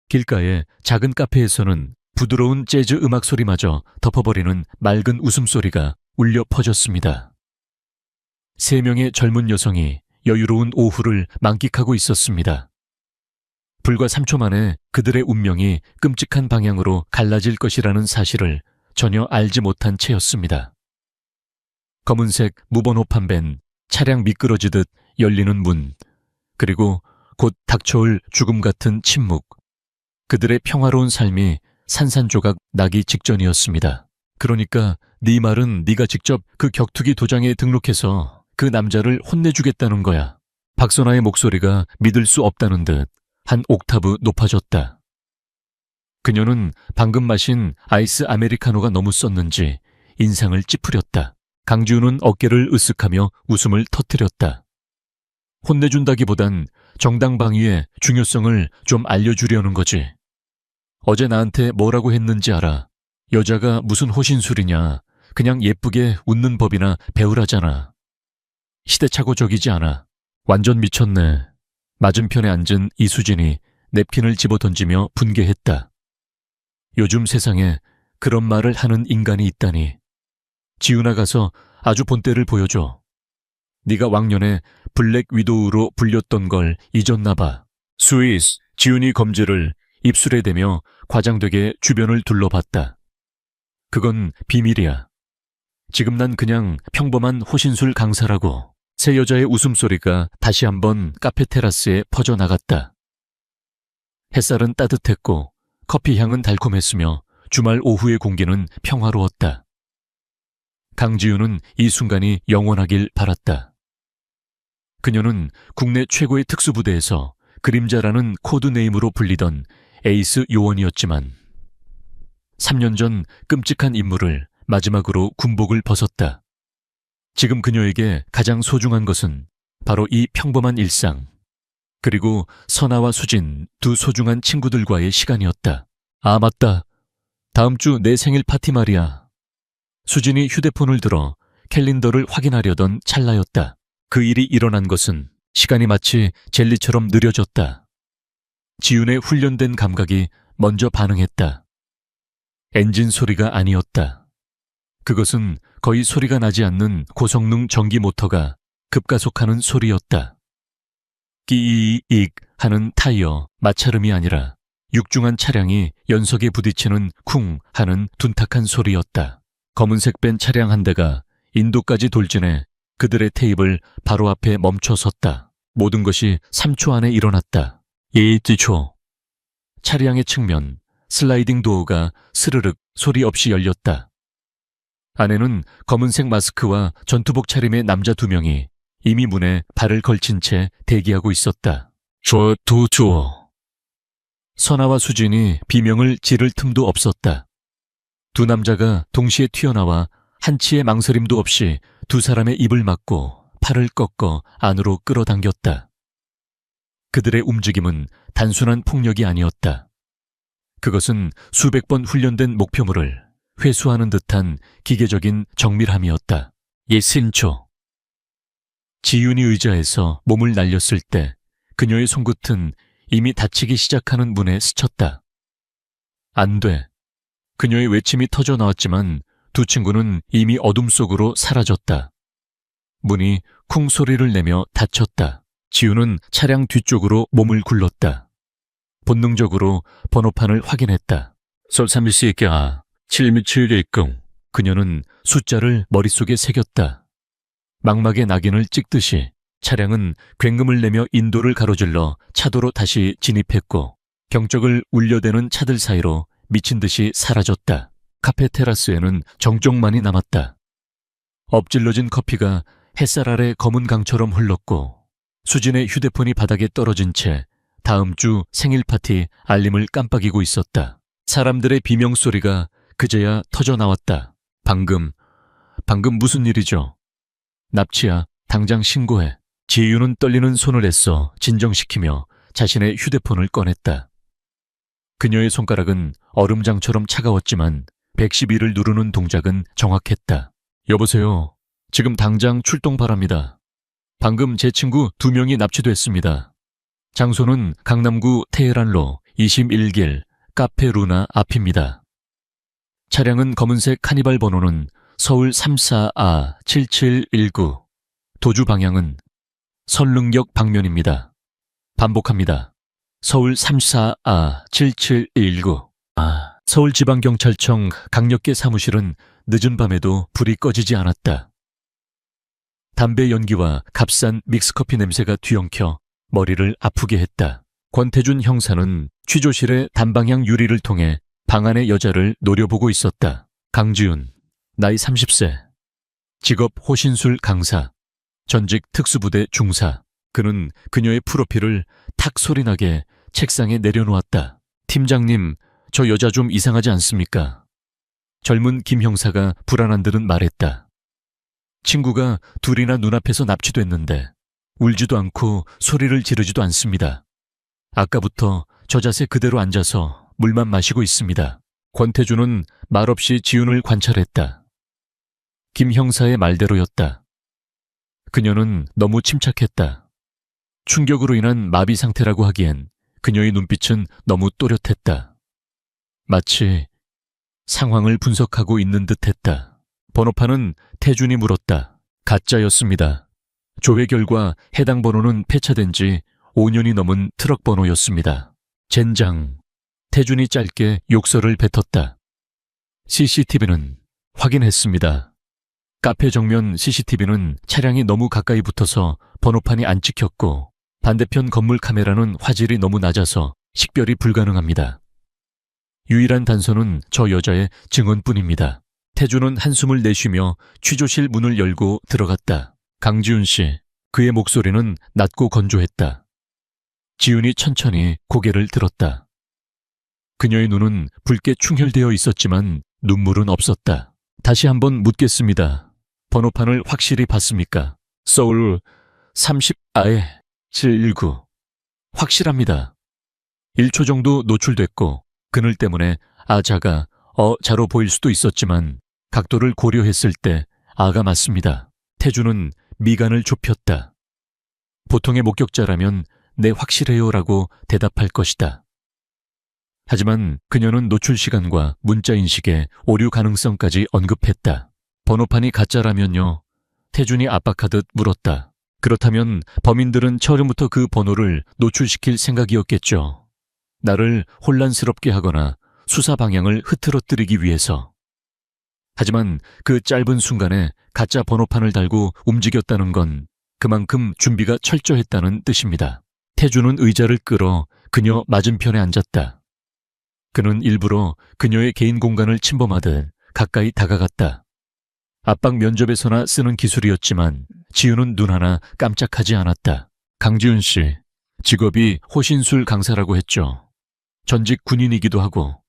길가의 작은 카페에서는 부드러운 재즈 음악 소리마저 덮어버리는 맑은 웃음소리가 울려 퍼졌습니다. 3명의 젊은 여성이 여유로운 오후를 만끽하고 있었습니다. 불과 3초 만에 그들의 운명이 끔찍한 방향으로 갈라질 것이라는 사실을 전혀 알지 못한 채였습니다. 검은색 무번호판 밴, 차량 미끄러지듯 열리는 문, 그리고 곧 닥쳐올 죽음 같은 침묵. 그들의 평화로운 삶이 산산조각 나기 직전이었습니다. 그러니까 네 말은 네가 직접 그 격투기 도장에 등록해서 그 남자를 혼내주겠다는 거야. 박선아의 목소리가 믿을 수 없다는 듯 한 옥타브 높아졌다. 그녀는 방금 마신 아이스 아메리카노가 너무 썼는지 인상을 찌푸렸다. 강지우는 어깨를 으쓱하며 웃음을 터뜨렸다. 혼내준다기보단 정당방위의 중요성을 좀 알려주려는 거지. 어제 나한테 뭐라고 했는지 알아. 여자가 무슨 호신술이냐. 그냥 예쁘게 웃는 법이나 배우라잖아. 시대착오적이지 않아. 완전 미쳤네. 맞은편에 앉은 이수진이 냅킨을 집어던지며 분개했다. 요즘 세상에 그런 말을 하는 인간이 있다니. 지훈아 가서 아주 본때를 보여줘. 네가 왕년에 블랙 위도우로 불렸던 걸 잊었나 봐. 스위스, 지훈이 검지를 입술에 대며 과장되게 주변을 둘러봤다. 그건 비밀이야. 지금 난 그냥 평범한 호신술 강사라고. 새 여자의 웃음소리가 다시 한번 카페 테라스에 퍼져나갔다. 햇살은 따뜻했고 커피 향은 달콤했으며 주말 오후의 공기는 평화로웠다. 강지우는 이 순간이 영원하길 바랐다. 그녀는 국내 최고의 특수부대에서 그림자라는 코드네임으로 불리던 에이스 요원이었지만 3년 전 끔찍한 임무를 마지막으로 군복을 벗었다. 지금 그녀에게 가장 소중한 것은 바로 이 평범한 일상, 그리고 선아와 수진 두 소중한 친구들과의 시간이었다. 아, 맞다. 다음 주 내 생일 파티 말이야. 수진이 휴대폰을 들어 캘린더를 확인하려던 찰나였다. 그 일이 일어난 것은 시간이 마치 젤리처럼 느려졌다. 지훈의 훈련된 감각이 먼저 반응했다. 엔진 소리가 아니었다. 그것은 거의 소리가 나지 않는 고성능 전기 모터가 급가속하는 소리였다. 끼익 하는 타이어, 마찰음이 아니라 육중한 차량이 연석에 부딪히는 쿵 하는 둔탁한 소리였다. 검은색 밴 차량 한 대가 인도까지 돌진해 그들의 테이블 바로 앞에 멈춰 섰다. 모든 것이 3초 안에 일어났다. 1초. 차량의 측면, 슬라이딩 도어가 스르륵 소리 없이 열렸다. 안에는 검은색 마스크와 전투복 차림의 남자 2명이 이미 문에 발을 걸친 채 대기하고 있었다. 주어. 선아와 수진이 비명을 지를 틈도 없었다. 두 남자가 동시에 튀어나와 한치의 망설임도 없이 두 사람의 입을 막고 팔을 꺾어 안으로 끌어당겼다. 그들의 움직임은 단순한 폭력이 아니었다. 그것은 수백 번 훈련된 목표물을 회수하는 듯한 기계적인 정밀함이었다. 예신초. 지윤이 의자에서 몸을 날렸을 때 그녀의 손끝은 이미 닫히기 시작하는 문에 스쳤다. 안 돼. 그녀의 외침이 터져 나왔지만 두 친구는 이미 어둠 속으로 사라졌다. 문이 쿵 소리를 내며 닫혔다. 지윤은 차량 뒤쪽으로 몸을 굴렀다. 본능적으로 번호판을 확인했다. 솔삼일시있게아 72710. 그녀는 숫자를 머릿속에 새겼다. 망막에 낙인을 찍듯이 차량은 굉음을 내며 인도를 가로질러 차도로 다시 진입했고 경적을 울려대는 차들 사이로 미친 듯이 사라졌다. 카페 테라스에는 정쪽만이 남았다. 엎질러진 커피가 햇살 아래 검은 강처럼 흘렀고 수진의 휴대폰이 바닥에 떨어진 채 다음 주 생일 파티 알림을 깜빡이고 있었다. 사람들의 비명소리가 그제야 터져 나왔다. 방금 무슨 일이죠? 납치야, 당장 신고해. 지윤은 떨리는 손을 애써 진정시키며 자신의 휴대폰을 꺼냈다. 그녀의 손가락은 얼음장처럼 차가웠지만 112를 누르는 동작은 정확했다. 여보세요. 지금 당장 출동 바랍니다. 방금 제 친구 2명이 납치됐습니다. 장소는 강남구 테헤란로 21길 카페 루나 앞입니다. 차량은 검은색 카니발 번호는 서울 34A7719. 도주 방향은 설릉역 방면입니다. 반복합니다. 서울 34A7719. 서울지방경찰청 강력계 사무실은 늦은 밤에도 불이 꺼지지 않았다. 담배 연기와 값싼 믹스커피 냄새가 뒤엉켜 머리를 아프게 했다. 권태준 형사는 취조실의 단방향 유리를 통해 방 안의 여자를 노려보고 있었다. 강지훈, 나이 30세. 직업 호신술 강사. 전직 특수부대 중사. 그는 그녀의 프로필을 탁 소리나게 책상에 내려놓았다. 팀장님, 저 여자 좀 이상하지 않습니까? 젊은 김 형사가 불안한 듯은 말했다. 친구가 둘이나 눈앞에서 납치됐는데 울지도 않고 소리를 지르지도 않습니다. 아까부터 저 자세 그대로 앉아서 물만 마시고 있습니다. 권태준은 말없이 지훈을 관찰했다. 김 형사의 말대로였다. 그녀는 너무 침착했다. 충격으로 인한 마비 상태라고 하기엔 그녀의 눈빛은 너무 또렷했다. 마치 상황을 분석하고 있는 듯했다. 번호판은 태준이 물었다. 가짜였습니다. 조회 결과 해당 번호는 폐차된 지 5년이 넘은 트럭 번호였습니다. 젠장. 태준이 짧게 욕설을 뱉었다. CCTV는 확인했습니다. 카페 정면 CCTV는 차량이 너무 가까이 붙어서 번호판이 안 찍혔고 반대편 건물 카메라는 화질이 너무 낮아서 식별이 불가능합니다. 유일한 단서는 저 여자의 증언뿐입니다. 태준은 한숨을 내쉬며 취조실 문을 열고 들어갔다. 강지훈 씨, 그의 목소리는 낮고 건조했다. 지훈이 천천히 고개를 들었다. 그녀의 눈은 붉게 충혈되어 있었지만 눈물은 없었다. 다시 한번 묻겠습니다. 번호판을 확실히 봤습니까? 서울 30A719. 확실합니다. 1초 정도 노출됐고 그늘 때문에 아자가 자로 보일 수도 있었지만 각도를 고려했을 때 아가 맞습니다. 태준은 미간을 좁혔다. 보통의 목격자라면 네 확실해요라고 대답할 것이다. 하지만 그녀는 노출 시간과 문자 인식의 오류 가능성까지 언급했다. 번호판이 가짜라면요? 태준이 압박하듯 물었다. 그렇다면 범인들은 처음부터 그 번호를 노출시킬 생각이었겠죠. 나를 혼란스럽게 하거나 수사 방향을 흐트러뜨리기 위해서. 하지만 그 짧은 순간에 가짜 번호판을 달고 움직였다는 건 그만큼 준비가 철저했다는 뜻입니다. 태준은 의자를 끌어 그녀 맞은편에 앉았다. 그는 일부러 그녀의 개인 공간을 침범하듯 가까이 다가갔다. 압박 면접에서나 쓰는 기술이었지만 지훈은 눈 하나 깜짝하지 않았다. 강지훈 씨, 직업이 호신술 강사라고 했죠. 전직 군인이기도 하고.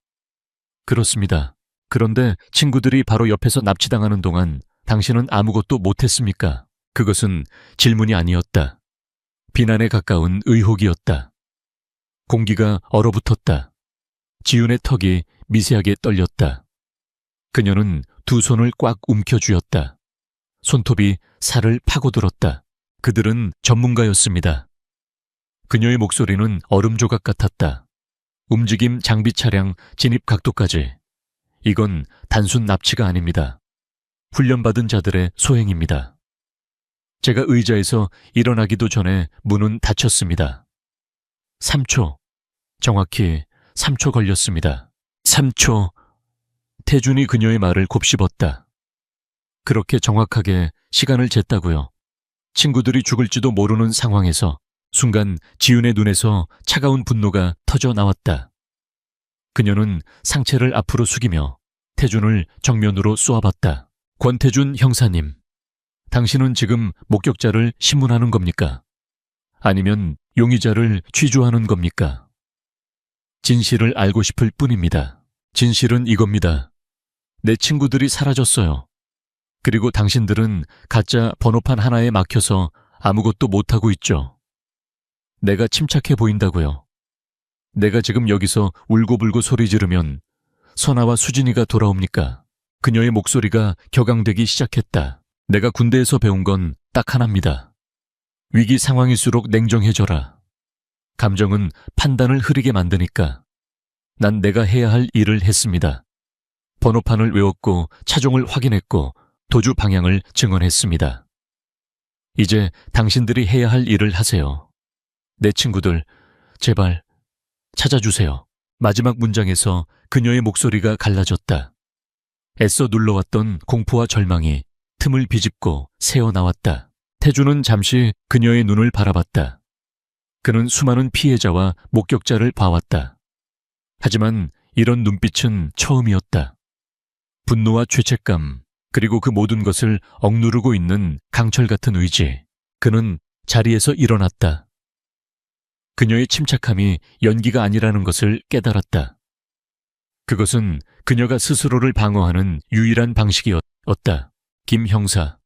그렇습니다. 그런데 친구들이 바로 옆에서 납치당하는 동안 당신은 아무것도 못했습니까? 그것은 질문이 아니었다. 비난에 가까운 의혹이었다. 공기가 얼어붙었다. 지훈의 턱이 미세하게 떨렸다. 그녀는 두 손을 꽉 움켜쥐었다. 손톱이 살을 파고들었다. 그들은 전문가였습니다. 그녀의 목소리는 얼음 조각 같았다. 움직임 장비 차량 진입 각도까지. 이건 단순 납치가 아닙니다. 훈련받은 자들의 소행입니다. 제가 의자에서 일어나기도 전에 문은 닫혔습니다. 3초. 정확히 3초 걸렸습니다. 3초. 태준이 그녀의 말을 곱씹었다. 그렇게 정확하게 시간을 쟀다고요. 친구들이 죽을지도 모르는 상황에서 순간 지훈의 눈에서 차가운 분노가 터져 나왔다. 그녀는 상체를 앞으로 숙이며 태준을 정면으로 쏘아봤다. 권태준 형사님, 당신은 지금 목격자를 신문하는 겁니까? 아니면 용의자를 취조하는 겁니까? 진실을 알고 싶을 뿐입니다. 진실은 이겁니다. 내 친구들이 사라졌어요. 그리고 당신들은 가짜 번호판 하나에 막혀서 아무것도 못하고 있죠. 내가 침착해 보인다고요. 내가 지금 여기서 울고불고 소리 지르면 선아와 수진이가 돌아옵니까? 그녀의 목소리가 격앙되기 시작했다. 내가 군대에서 배운 건 딱 하나입니다. 위기 상황일수록 냉정해져라. 감정은 판단을 흐리게 만드니까 난 내가 해야 할 일을 했습니다. 번호판을 외웠고 차종을 확인했고 도주 방향을 증언했습니다. 이제 당신들이 해야 할 일을 하세요. 내 친구들, 제발 찾아주세요. 마지막 문장에서 그녀의 목소리가 갈라졌다. 애써 눌러왔던 공포와 절망이 틈을 비집고 새어나왔다. 태주는 잠시 그녀의 눈을 바라봤다. 그는 수많은 피해자와 목격자를 봐왔다. 하지만 이런 눈빛은 처음이었다. 분노와 죄책감, 그리고 그 모든 것을 억누르고 있는 강철 같은 의지. 그는 자리에서 일어났다. 그녀의 침착함이 연기가 아니라는 것을 깨달았다. 그것은 그녀가 스스로를 방어하는 유일한 방식이었다. 김 형사.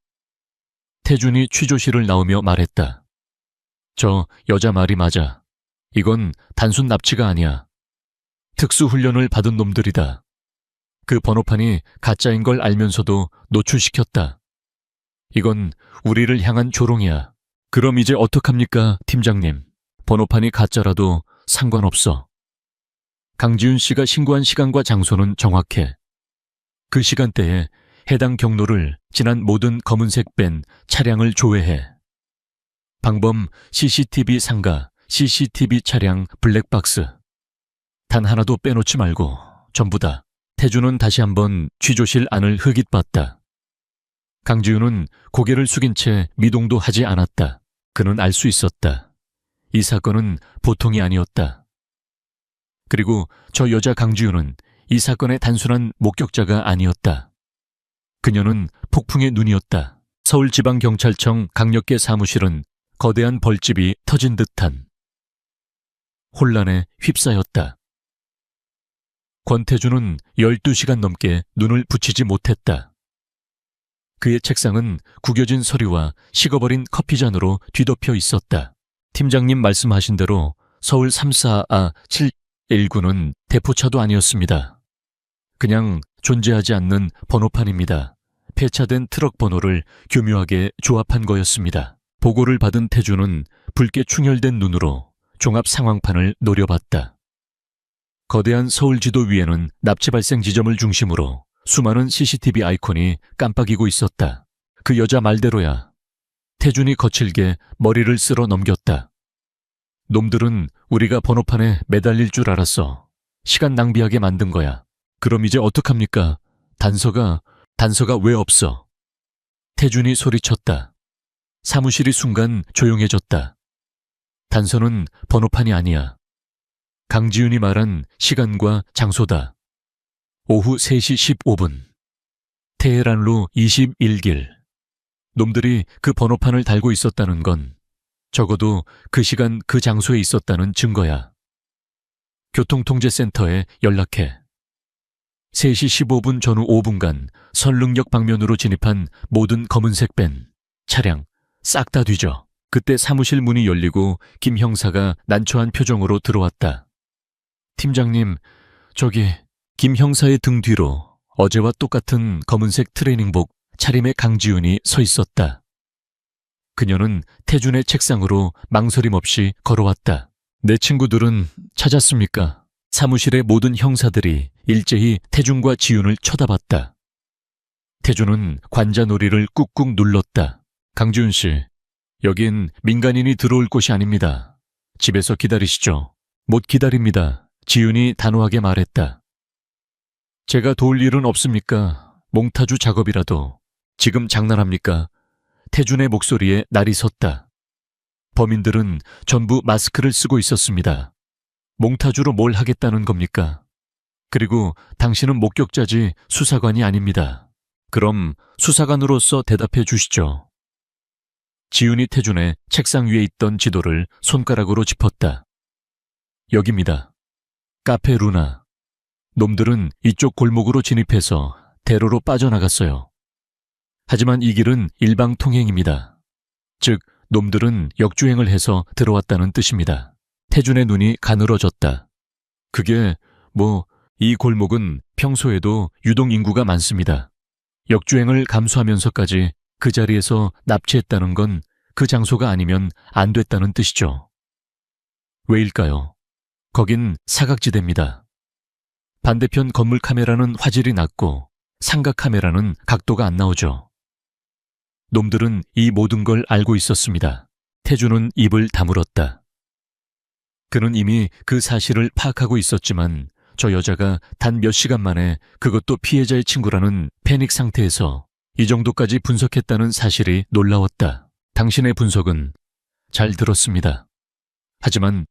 태준이 취조실을 나오며 말했다. 저 여자 말이 맞아. 이건 단순 납치가 아니야. 특수훈련을 받은 놈들이다. 그 번호판이 가짜인 걸 알면서도 노출시켰다. 이건 우리를 향한 조롱이야. 그럼 이제 어떡합니까, 팀장님? 번호판이 가짜라도 상관없어. 강지훈 씨가 신고한 시간과 장소는 정확해. 그 시간대에 해당 경로를 지난 모든 검은색 밴 차량을 조회해. 방범 CCTV 상가, CCTV 차량 블랙박스. 단 하나도 빼놓지 말고 전부 다. 태주는 다시 한번 취조실 안을 흑잇봤다. 강지훈은 고개를 숙인 채 미동도 하지 않았다. 그는 알 수 있었다. 이 사건은 보통이 아니었다. 그리고 저 여자 강지훈은 이 사건의 단순한 목격자가 아니었다. 그녀는 폭풍의 눈이었다. 서울지방경찰청 강력계 사무실은 거대한 벌집이 터진 듯한 혼란에 휩싸였다. 권태주는 12시간 넘게 눈을 붙이지 못했다. 그의 책상은 구겨진 서류와 식어버린 커피잔으로 뒤덮여 있었다. 팀장님 말씀하신 대로 서울 344-719는 대포차도 아니었습니다. 그냥 존재하지 않는 번호판입니다. 폐차된 트럭 번호를 교묘하게 조합한 거였습니다. 보고를 받은 태주는 붉게 충혈된 눈으로 종합 상황판을 노려봤다. 거대한 서울 지도 위에는 납치 발생 지점을 중심으로 수많은 CCTV 아이콘이 깜빡이고 있었다. 그 여자 말대로야. 태준이 거칠게 머리를 쓸어 넘겼다. 놈들은 우리가 번호판에 매달릴 줄 알았어. 시간 낭비하게 만든 거야. 그럼 이제 어떡합니까? 단서가 왜 없어? 태준이 소리쳤다. 사무실이 순간 조용해졌다. 단서는 번호판이 아니야. 강지훈이 말한 시간과 장소다. 오후 3시 15분. 테헤란로 21길. 놈들이 그 번호판을 달고 있었다는 건 적어도 그 시간 그 장소에 있었다는 증거야. 교통통제센터에 연락해. 3시 15분 전후 5분간 설릉역 방면으로 진입한 모든 검은색 밴, 차량 싹 다 뒤져. 그때 사무실 문이 열리고 김 형사가 난처한 표정으로 들어왔다. 팀장님, 저기 김 형사의 등 뒤로 어제와 똑같은 검은색 트레이닝복 차림의 강지훈이 서 있었다. 그녀는 태준의 책상으로 망설임 없이 걸어왔다. 내 친구들은 찾았습니까? 사무실의 모든 형사들이 일제히 태준과 지훈을 쳐다봤다. 태준은 관자놀이를 꾹꾹 눌렀다. 강지훈 씨, 여긴 민간인이 들어올 곳이 아닙니다. 집에서 기다리시죠. 못 기다립니다. 지훈이 단호하게 말했다. 제가 도울 일은 없습니까? 몽타주 작업이라도. 지금 장난합니까? 태준의 목소리에 날이 섰다. 범인들은 전부 마스크를 쓰고 있었습니다. 몽타주로 뭘 하겠다는 겁니까? 그리고 당신은 목격자지 수사관이 아닙니다. 그럼 수사관으로서 대답해 주시죠. 지훈이 태준의 책상 위에 있던 지도를 손가락으로 짚었다. 여기입니다. 카페 루나. 놈들은 이쪽 골목으로 진입해서 대로로 빠져나갔어요. 하지만 이 길은 일방통행입니다. 즉, 놈들은 역주행을 해서 들어왔다는 뜻입니다. 태준의 눈이 가늘어졌다. 그게 이 골목은 평소에도 유동 인구가 많습니다. 역주행을 감수하면서까지 그 자리에서 납치했다는 건 그 장소가 아니면 안 됐다는 뜻이죠. 왜일까요? 거긴 사각지대입니다. 반대편 건물 카메라는 화질이 낮고 삼각 카메라는 각도가 안 나오죠. 놈들은 이 모든 걸 알고 있었습니다. 태주는 입을 다물었다. 그는 이미 그 사실을 파악하고 있었지만 저 여자가 단 몇 시간 만에 그것도 피해자의 친구라는 패닉 상태에서 이 정도까지 분석했다는 사실이 놀라웠다. 당신의 분석은 잘 들었습니다. 하지만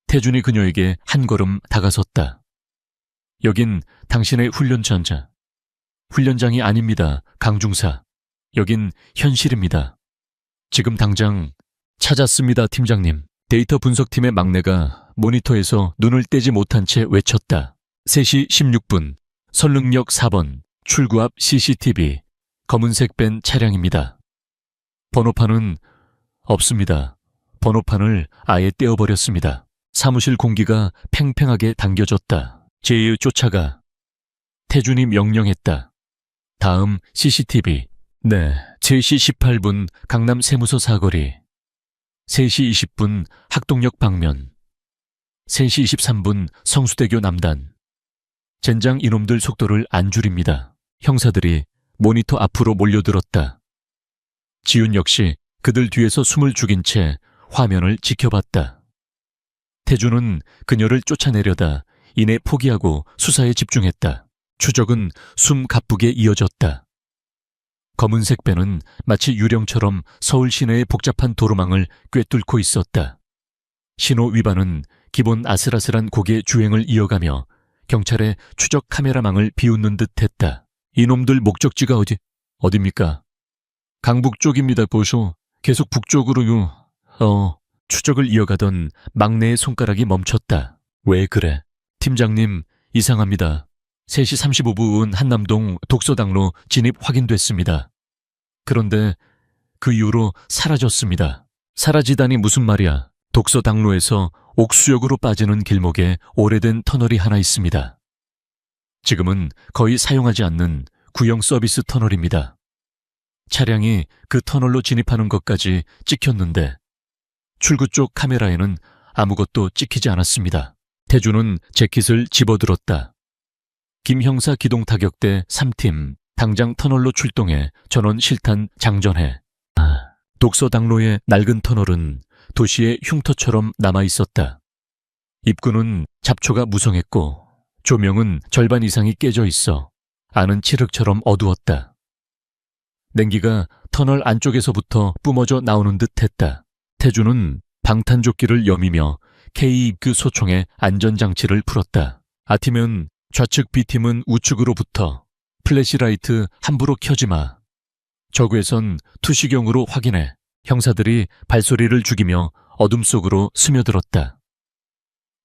태준이 그녀에게 한 걸음 다가섰다. 여긴 당신의 훈련장이 아닙니다. 강중사. 여긴 현실입니다. 지금 당장 찾았습니다, 팀장님. 데이터 분석팀의 막내가 모니터에서 눈을 떼지 못한 채 외쳤다. 3시 16분, 설릉역 4번, 출구 앞 CCTV, 검은색 밴 차량입니다. 번호판은 없습니다. 번호판을 아예 떼어버렸습니다. 사무실 공기가 팽팽하게 당겨졌다. 제이의 쫓아가. 태준이 명령했다. 다음 CCTV. 네, 3시 18분 강남 세무서 사거리. 3시 20분 학동역 방면. 3시 23분 성수대교 남단. 젠장 이놈들 속도를 안 줄입니다. 형사들이 모니터 앞으로 몰려들었다. 지훈 역시 그들 뒤에서 숨을 죽인 채 화면을 지켜봤다. 태준은 그녀를 쫓아내려다 이내 포기하고 수사에 집중했다. 추적은 숨 가쁘게 이어졌다. 검은색 밴은 마치 유령처럼 서울 시내의 복잡한 도로망을 꿰뚫고 있었다. 신호 위반은 기본 아슬아슬한 고개 주행을 이어가며 경찰의 추적 카메라망을 비웃는 듯 했다. 이놈들 목적지가 어딥니까? 강북 쪽입니다, 보쇼. 계속 북쪽으로요. 추적을 이어가던 막내의 손가락이 멈췄다. 왜 그래? 팀장님, 이상합니다. 3시 35분 한남동 독서당로 진입 확인됐습니다. 그런데 그 이후로 사라졌습니다. 사라지다니 무슨 말이야. 독서당로에서 옥수역으로 빠지는 길목에 오래된 터널이 하나 있습니다. 지금은 거의 사용하지 않는 구형 서비스 터널입니다. 차량이 그 터널로 진입하는 것까지 찍혔는데 출구 쪽 카메라에는 아무것도 찍히지 않았습니다. 태준은 재킷을 집어들었다. 김 형사 기동타격대 3팀 당장 터널로 출동해 전원 실탄 장전해. 독서당로의 낡은 터널은 도시의 흉터처럼 남아있었다. 입구는 잡초가 무성했고 조명은 절반 이상이 깨져 있어 안은 칠흑처럼 어두웠다. 냉기가 터널 안쪽에서부터 뿜어져 나오는 듯했다. 태준은 방탄조끼를 여미며 K 입구 소총의 안전장치를 풀었다. A팀은 좌측, B팀은 우측으로 붙어 플래시라이트 함부로 켜지마. 저구에선 투시경으로 확인해. 형사들이 발소리를 죽이며 어둠 속으로 스며들었다.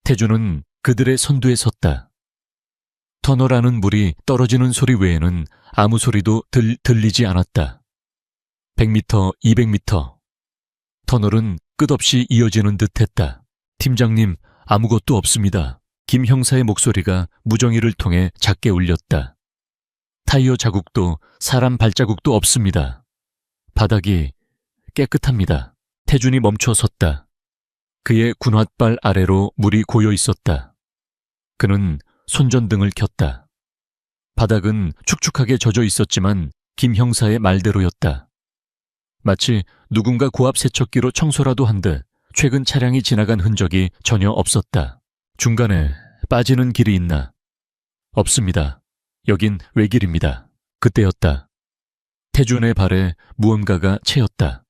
태준은 그들의 선두에 섰다. 터널 안은 물이 떨어지는 소리 외에는 아무 소리도 들리지 않았다. 100m, 200m. 터널은 끝없이 이어지는 듯했다. 팀장님, 아무것도 없습니다. 김 형사의 목소리가 무정이를 통해 작게 울렸다. 타이어 자국도 사람 발자국도 없습니다. 바닥이 깨끗합니다. 태준이 멈춰 섰다. 그의 군홧발 아래로 물이 고여 있었다. 그는 손전등을 켰다. 바닥은 축축하게 젖어 있었지만 김 형사의 말대로였다. 마치 누군가 고압 세척기로 청소라도 한 듯 최근 차량이 지나간 흔적이 전혀 없었다. 중간에 빠지는 길이 있나? 없습니다. 여긴 외길입니다. 그때였다. 태준의 발에 무언가가 채였다.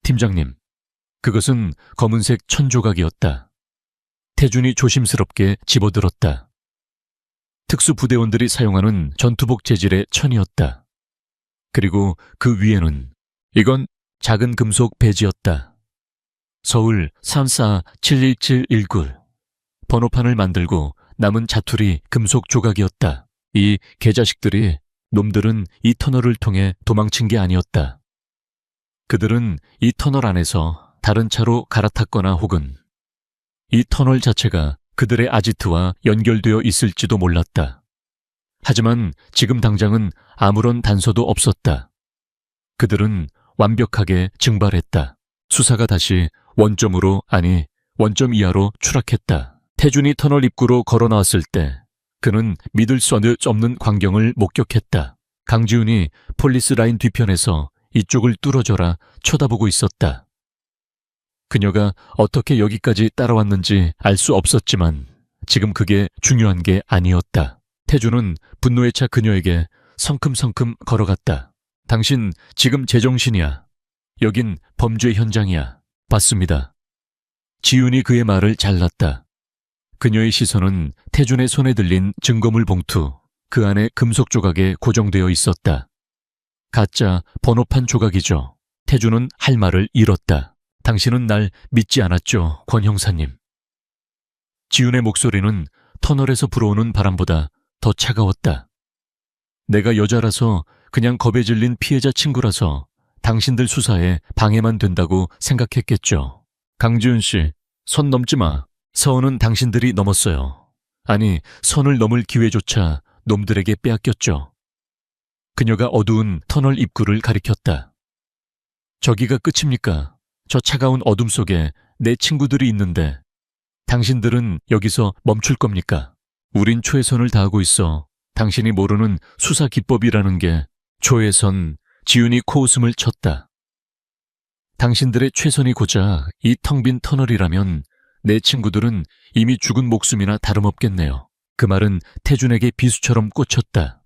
팀장님, 그것은 검은색 천조각이었다. 태준이 조심스럽게 집어들었다. 특수부대원들이 사용하는 전투복 재질의 천이었다. 그리고 그 위에는 이건 작은 금속 배지였다. 서울 34-71719. 번호판을 만들고 남은 자투리 금속 조각이었다. 이 개자식들이 놈들은 이 터널을 통해 도망친 게 아니었다. 그들은 이 터널 안에서 다른 차로 갈아탔거나 혹은 이 터널 자체가 그들의 아지트와 연결되어 있을지도 몰랐다. 하지만 지금 당장은 아무런 단서도 없었다. 그들은 완벽하게 증발했다. 수사가 다시 원점으로, 아니 원점 이하로 추락했다. 태준이 터널 입구로 걸어 나왔을 때 그는 믿을 수 없는 광경을 목격했다. 강지훈이 폴리스 라인 뒤편에서 이쪽을 뚫어져라 쳐다보고 있었다. 그녀가 어떻게 여기까지 따라왔는지 알 수 없었지만 지금 그게 중요한 게 아니었다. 태준은 분노에 차 그녀에게 성큼성큼 걸어갔다. 당신 지금 제정신이야. 여긴 범죄 현장이야. 봤습니다. 지훈이 그의 말을 잘랐다. 그녀의 시선은 태준의 손에 들린 증거물 봉투, 그 안에 금속 조각에 고정되어 있었다. 가짜 번호판 조각이죠. 태준은 할 말을 잃었다. 당신은 날 믿지 않았죠, 권 형사님. 지훈의 목소리는 터널에서 불어오는 바람보다 더 차가웠다. 내가 여자라서 그냥 겁에 질린 피해자 친구라서 당신들 수사에 방해만 된다고 생각했겠죠. 강지훈 씨, 선 넘지 마. 선은 당신들이 넘었어요. 아니, 선을 넘을 기회조차 놈들에게 빼앗겼죠. 그녀가 어두운 터널 입구를 가리켰다. 저기가 끝입니까? 저 차가운 어둠 속에 내 친구들이 있는데 당신들은 여기서 멈출 겁니까? 우린 최선을 다하고 있어. 당신이 모르는 수사 기법이라는 게 최선. 지훈이 코웃음을 쳤다. 당신들의 최선이 고작 이 텅 빈 터널이라면 내 친구들은 이미 죽은 목숨이나 다름없겠네요. 그 말은 태준에게 비수처럼 꽂혔다.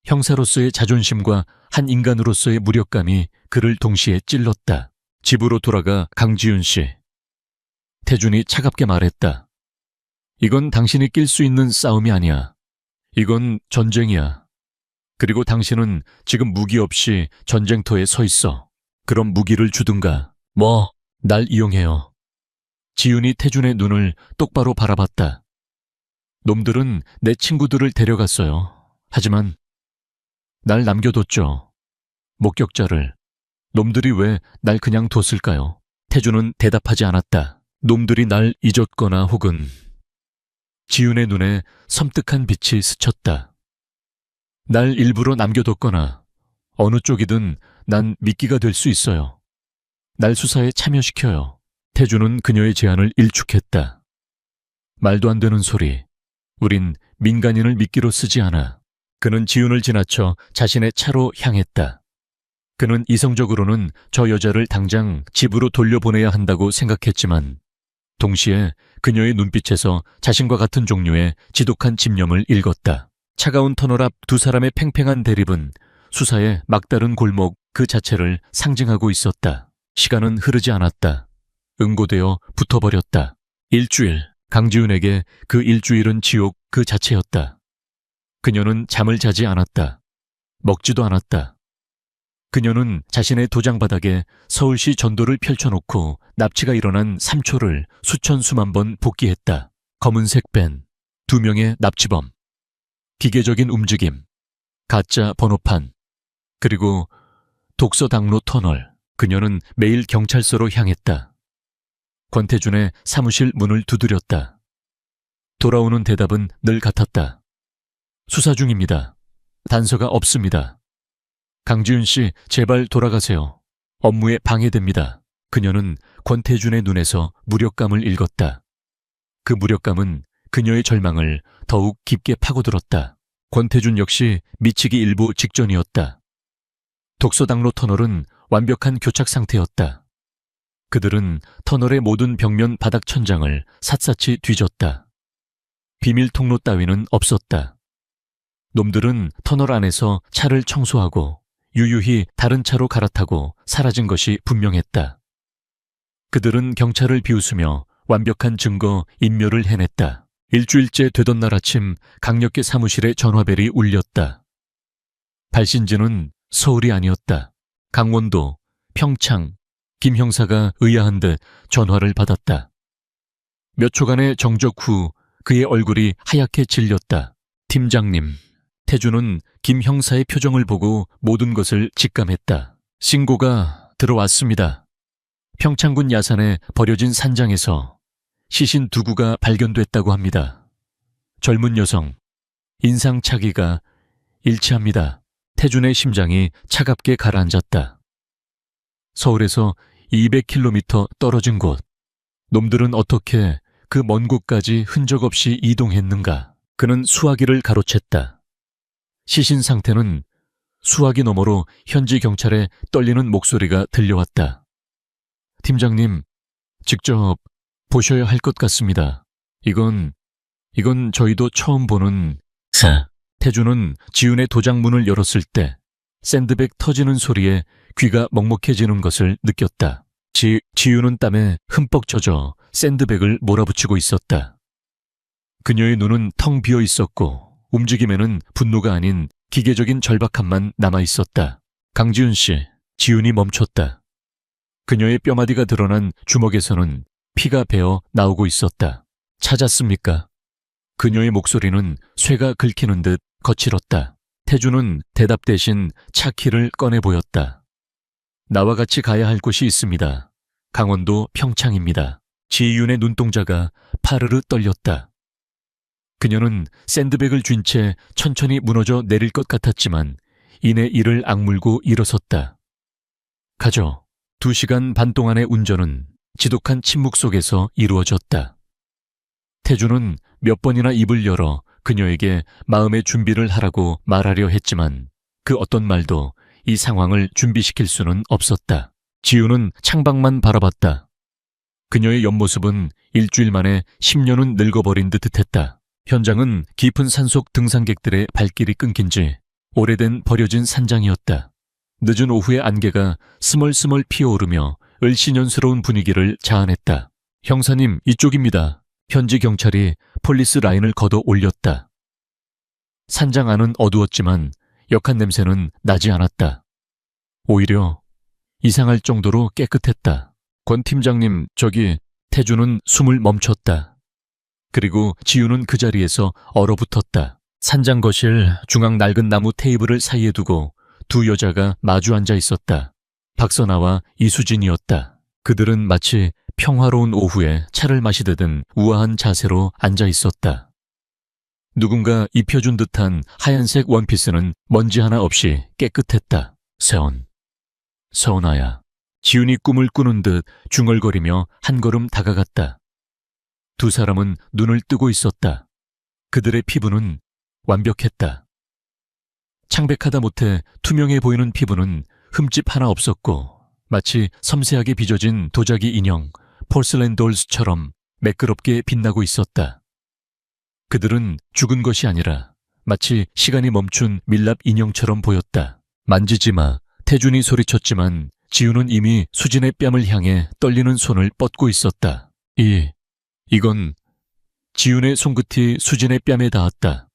형사로서의 자존심과 한 인간으로서의 무력감이 그를 동시에 찔렀다. 집으로 돌아가 강지훈 씨. 태준이 차갑게 말했다. 이건 당신이 낄 수 있는 싸움이 아니야. 이건 전쟁이야. 그리고 당신은 지금 무기 없이 전쟁터에 서 있어. 그럼 무기를 주든가. 뭐, 날 이용해요. 지훈이 태준의 눈을 똑바로 바라봤다. 놈들은 내 친구들을 데려갔어요. 하지만 날 남겨뒀죠. 목격자를. 놈들이 왜 날 그냥 뒀을까요? 태준은 대답하지 않았다. 놈들이 날 잊었거나 혹은 지훈의 눈에 섬뜩한 빛이 스쳤다. 날 일부러 남겨뒀거나 어느 쪽이든 난 미끼가 될 수 있어요. 날 수사에 참여시켜요. 태준은 그녀의 제안을 일축했다. 말도 안 되는 소리. 우린 민간인을 미끼로 쓰지 않아. 그는 지훈을 지나쳐 자신의 차로 향했다. 그는 이성적으로는 저 여자를 당장 집으로 돌려보내야 한다고 생각했지만 동시에 그녀의 눈빛에서 자신과 같은 종류의 지독한 집념을 읽었다. 차가운 터널 앞 두 사람의 팽팽한 대립은 수사의 막다른 골목 그 자체를 상징하고 있었다. 시간은 흐르지 않았다. 응고되어 붙어버렸다. 일주일. 강지훈에게 그 일주일은 지옥 그 자체였다. 그녀는 잠을 자지 않았다. 먹지도 않았다. 그녀는 자신의 도장바닥에 서울시 전도를 펼쳐놓고 납치가 일어난 3초를 수천 수만 번 복기했다. 검은색 밴, 2명의 납치범, 기계적인 움직임, 가짜 번호판, 그리고 독서당로 터널. 그녀는 매일 경찰서로 향했다. 권태준의 사무실 문을 두드렸다. 돌아오는 대답은 늘 같았다. 수사 중입니다. 단서가 없습니다. 강지훈 씨, 제발 돌아가세요. 업무에 방해됩니다. 그녀는 권태준의 눈에서 무력감을 읽었다. 그 무력감은 그녀의 절망을 더욱 깊게 파고들었다. 권태준 역시 미치기 일보 직전이었다. 독서당로 터널은 완벽한 교착 상태였다. 그들은 터널의 모든 벽면 바닥 천장을 샅샅이 뒤졌다. 비밀 통로 따위는 없었다. 놈들은 터널 안에서 차를 청소하고 유유히 다른 차로 갈아타고 사라진 것이 분명했다. 그들은 경찰을 비웃으며 완벽한 증거 인멸을 해냈다. 일주일째 되던 날 아침 강력계 사무실의 전화벨이 울렸다. 발신지는 서울이 아니었다. 강원도, 평창, 김 형사가 의아한 듯 전화를 받았다. 몇 초간의 정적 후 그의 얼굴이 하얗게 질렸다. 팀장님. 태준은 김 형사의 표정을 보고 모든 것을 직감했다. 신고가 들어왔습니다. 평창군 야산에 버려진 산장에서 시신 2구가 발견됐다고 합니다. 젊은 여성, 인상착의가 일치합니다. 태준의 심장이 차갑게 가라앉았다. 서울에서 200km 떨어진 곳, 놈들은 어떻게 그 먼 곳까지 흔적 없이 이동했는가? 그는 수화기를 가로챘다. 시신 상태는 수화기 너머로 현지 경찰의 떨리는 목소리가 들려왔다. 팀장님, 직접 보셔야 할 것 같습니다. 이건 저희도 처음 보는... 태주는 지훈의 도장문을 열었을 때 샌드백 터지는 소리에 귀가 먹먹해지는 것을 느꼈다. 지훈은 땀에 흠뻑 젖어 샌드백을 몰아붙이고 있었다. 그녀의 눈은 텅 비어 있었고 움직임에는 분노가 아닌 기계적인 절박함만 남아 있었다. 강지훈 씨, 지훈이 멈췄다. 그녀의 뼈마디가 드러난 주먹에서는 피가 배어 나오고 있었다. 찾았습니까? 그녀의 목소리는 쇠가 긁히는 듯 거칠었다. 태주는 대답 대신 차 키를 꺼내 보였다. 나와 같이 가야 할 곳이 있습니다. 강원도 평창입니다. 지윤의 눈동자가 파르르 떨렸다. 그녀는 샌드백을 쥔 채 천천히 무너져 내릴 것 같았지만 이내 이를 악물고 일어섰다. 가죠. 2시간 반 동안의 운전은 지독한 침묵 속에서 이루어졌다. 태주는 몇 번이나 입을 열어 그녀에게 마음의 준비를 하라고 말하려 했지만 그 어떤 말도 이 상황을 준비시킬 수는 없었다. 지우는 창밖만 바라봤다. 그녀의 옆모습은 일주일 만에 10년은 늙어버린 듯했다. 현장은 깊은 산속 등산객들의 발길이 끊긴 지 오래된 버려진 산장이었다. 늦은 오후의 안개가 스멀스멀 피어오르며 을씨년스러운 분위기를 자아냈다. 형사님, 이쪽입니다. 현지 경찰이 폴리스 라인을 걷어 올렸다. 산장 안은 어두웠지만 역한 냄새는 나지 않았다. 오히려 이상할 정도로 깨끗했다. 권 팀장님, 저기... 태주는 숨을 멈췄다. 그리고 지우는 그 자리에서 얼어붙었다. 산장 거실 중앙 낡은 나무 테이블을 사이에 두고 두 여자가 마주 앉아 있었다. 박선아와 이수진이었다. 그들은 마치 평화로운 오후에 차를 마시듯은 우아한 자세로 앉아 있었다. 누군가 입혀준 듯한 하얀색 원피스는 먼지 하나 없이 깨끗했다. 서은아야. 지훈이 꿈을 꾸는 듯 중얼거리며 한 걸음 다가갔다. 두 사람은 눈을 뜨고 있었다. 그들의 피부는 완벽했다. 창백하다 못해 투명해 보이는 피부는 흠집 하나 없었고 마치 섬세하게 빚어진 도자기 인형, 포슬렌 돌스처럼 매끄럽게 빛나고 있었다. 그들은 죽은 것이 아니라 마치 시간이 멈춘 밀랍 인형처럼 보였다. 만지지 마. 태준이 소리쳤지만 지우는 이미 수진의 뺨을 향해 떨리는 손을 뻗고 있었다. 이건... 지훈의 손끝이 수진의 뺨에 닿았다.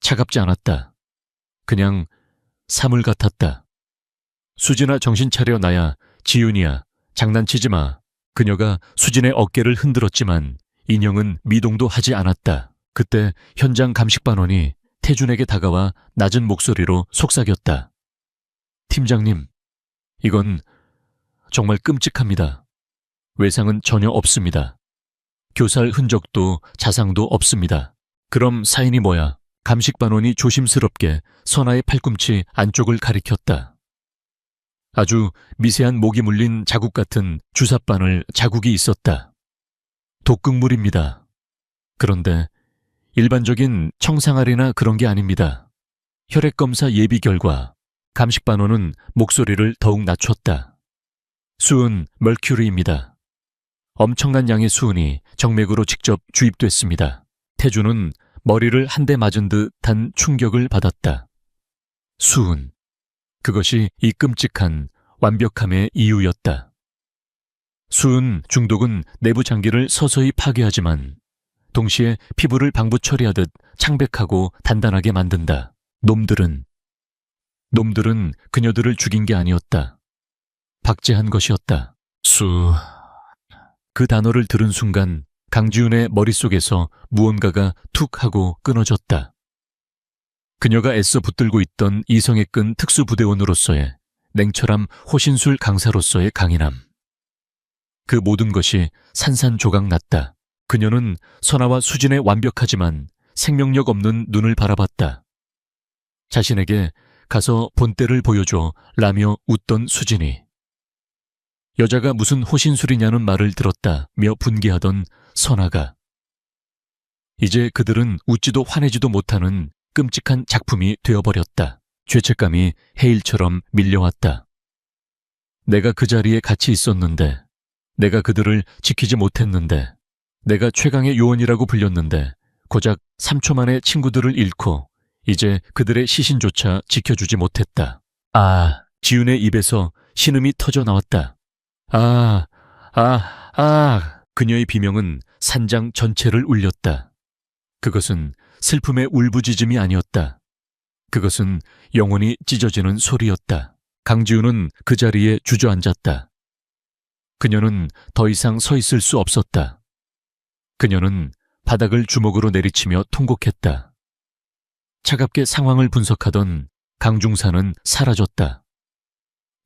차갑지 않았다. 그냥 사물 같았다. 수진아, 정신 차려. 나야. 지훈이야. 장난치지 마. 그녀가 수진의 어깨를 흔들었지만 인형은 미동도 하지 않았다. 그때 현장 감식반원이 태준에게 다가와 낮은 목소리로 속삭였다. 팀장님, 이건 정말 끔찍합니다. 외상은 전혀 없습니다. 교살 흔적도 자상도 없습니다. 그럼 사인이 뭐야? 감식반원이 조심스럽게 선아의 팔꿈치 안쪽을 가리켰다. 아주 미세한 목이 물린 자국 같은 주삿바늘 자국이 있었다. 독극물입니다. 그런데 일반적인 청상알이나 그런 게 아닙니다. 혈액검사 예비 결과 감식반원은 목소리를 더욱 낮췄다. 수은 멀큐리입니다. 엄청난 양의 수은이 정맥으로 직접 주입됐습니다. 태주는 머리를 한 대 맞은 듯한 충격을 받았다. 수은. 그것이 이 끔찍한 완벽함의 이유였다. 수은 중독은 내부 장기를 서서히 파괴하지만 동시에 피부를 방부 처리하듯 창백하고 단단하게 만든다. 놈들은 그녀들을 죽인 게 아니었다. 박제한 것이었다. 그 단어를 들은 순간 강지훈의 머릿속에서 무언가가 툭 하고 끊어졌다. 그녀가 애써 붙들고 있던 이성에 끈 특수부대원으로서의 냉철함, 호신술 강사로서의 강인함. 그 모든 것이 산산조각 났다. 그녀는 선아와 수진의 완벽하지만 생명력 없는 눈을 바라봤다. 자신에게 가서 본때를 보여줘 라며 웃던 수진이. 여자가 무슨 호신술이냐는 말을 들었다며 분개하던 선아가 이제 그들은 웃지도 화내지도 못하는 끔찍한 작품이 되어버렸다. 죄책감이 해일처럼 밀려왔다. 내가 그 자리에 같이 있었는데, 내가 그들을 지키지 못했는데, 내가 최강의 요원이라고 불렸는데 고작 3초 만에 친구들을 잃고 이제 그들의 시신조차 지켜주지 못했다. 아, 지윤의 입에서 신음이 터져 나왔다. 그녀의 비명은 산장 전체를 울렸다. 그것은 슬픔의 울부짖음이 아니었다. 그것은 영혼이 찢어지는 소리였다. 강지훈은 그 자리에 주저앉았다. 그녀는 더 이상 서 있을 수 없었다. 그녀는 바닥을 주먹으로 내리치며 통곡했다. 차갑게 상황을 분석하던 강중사는 사라졌다.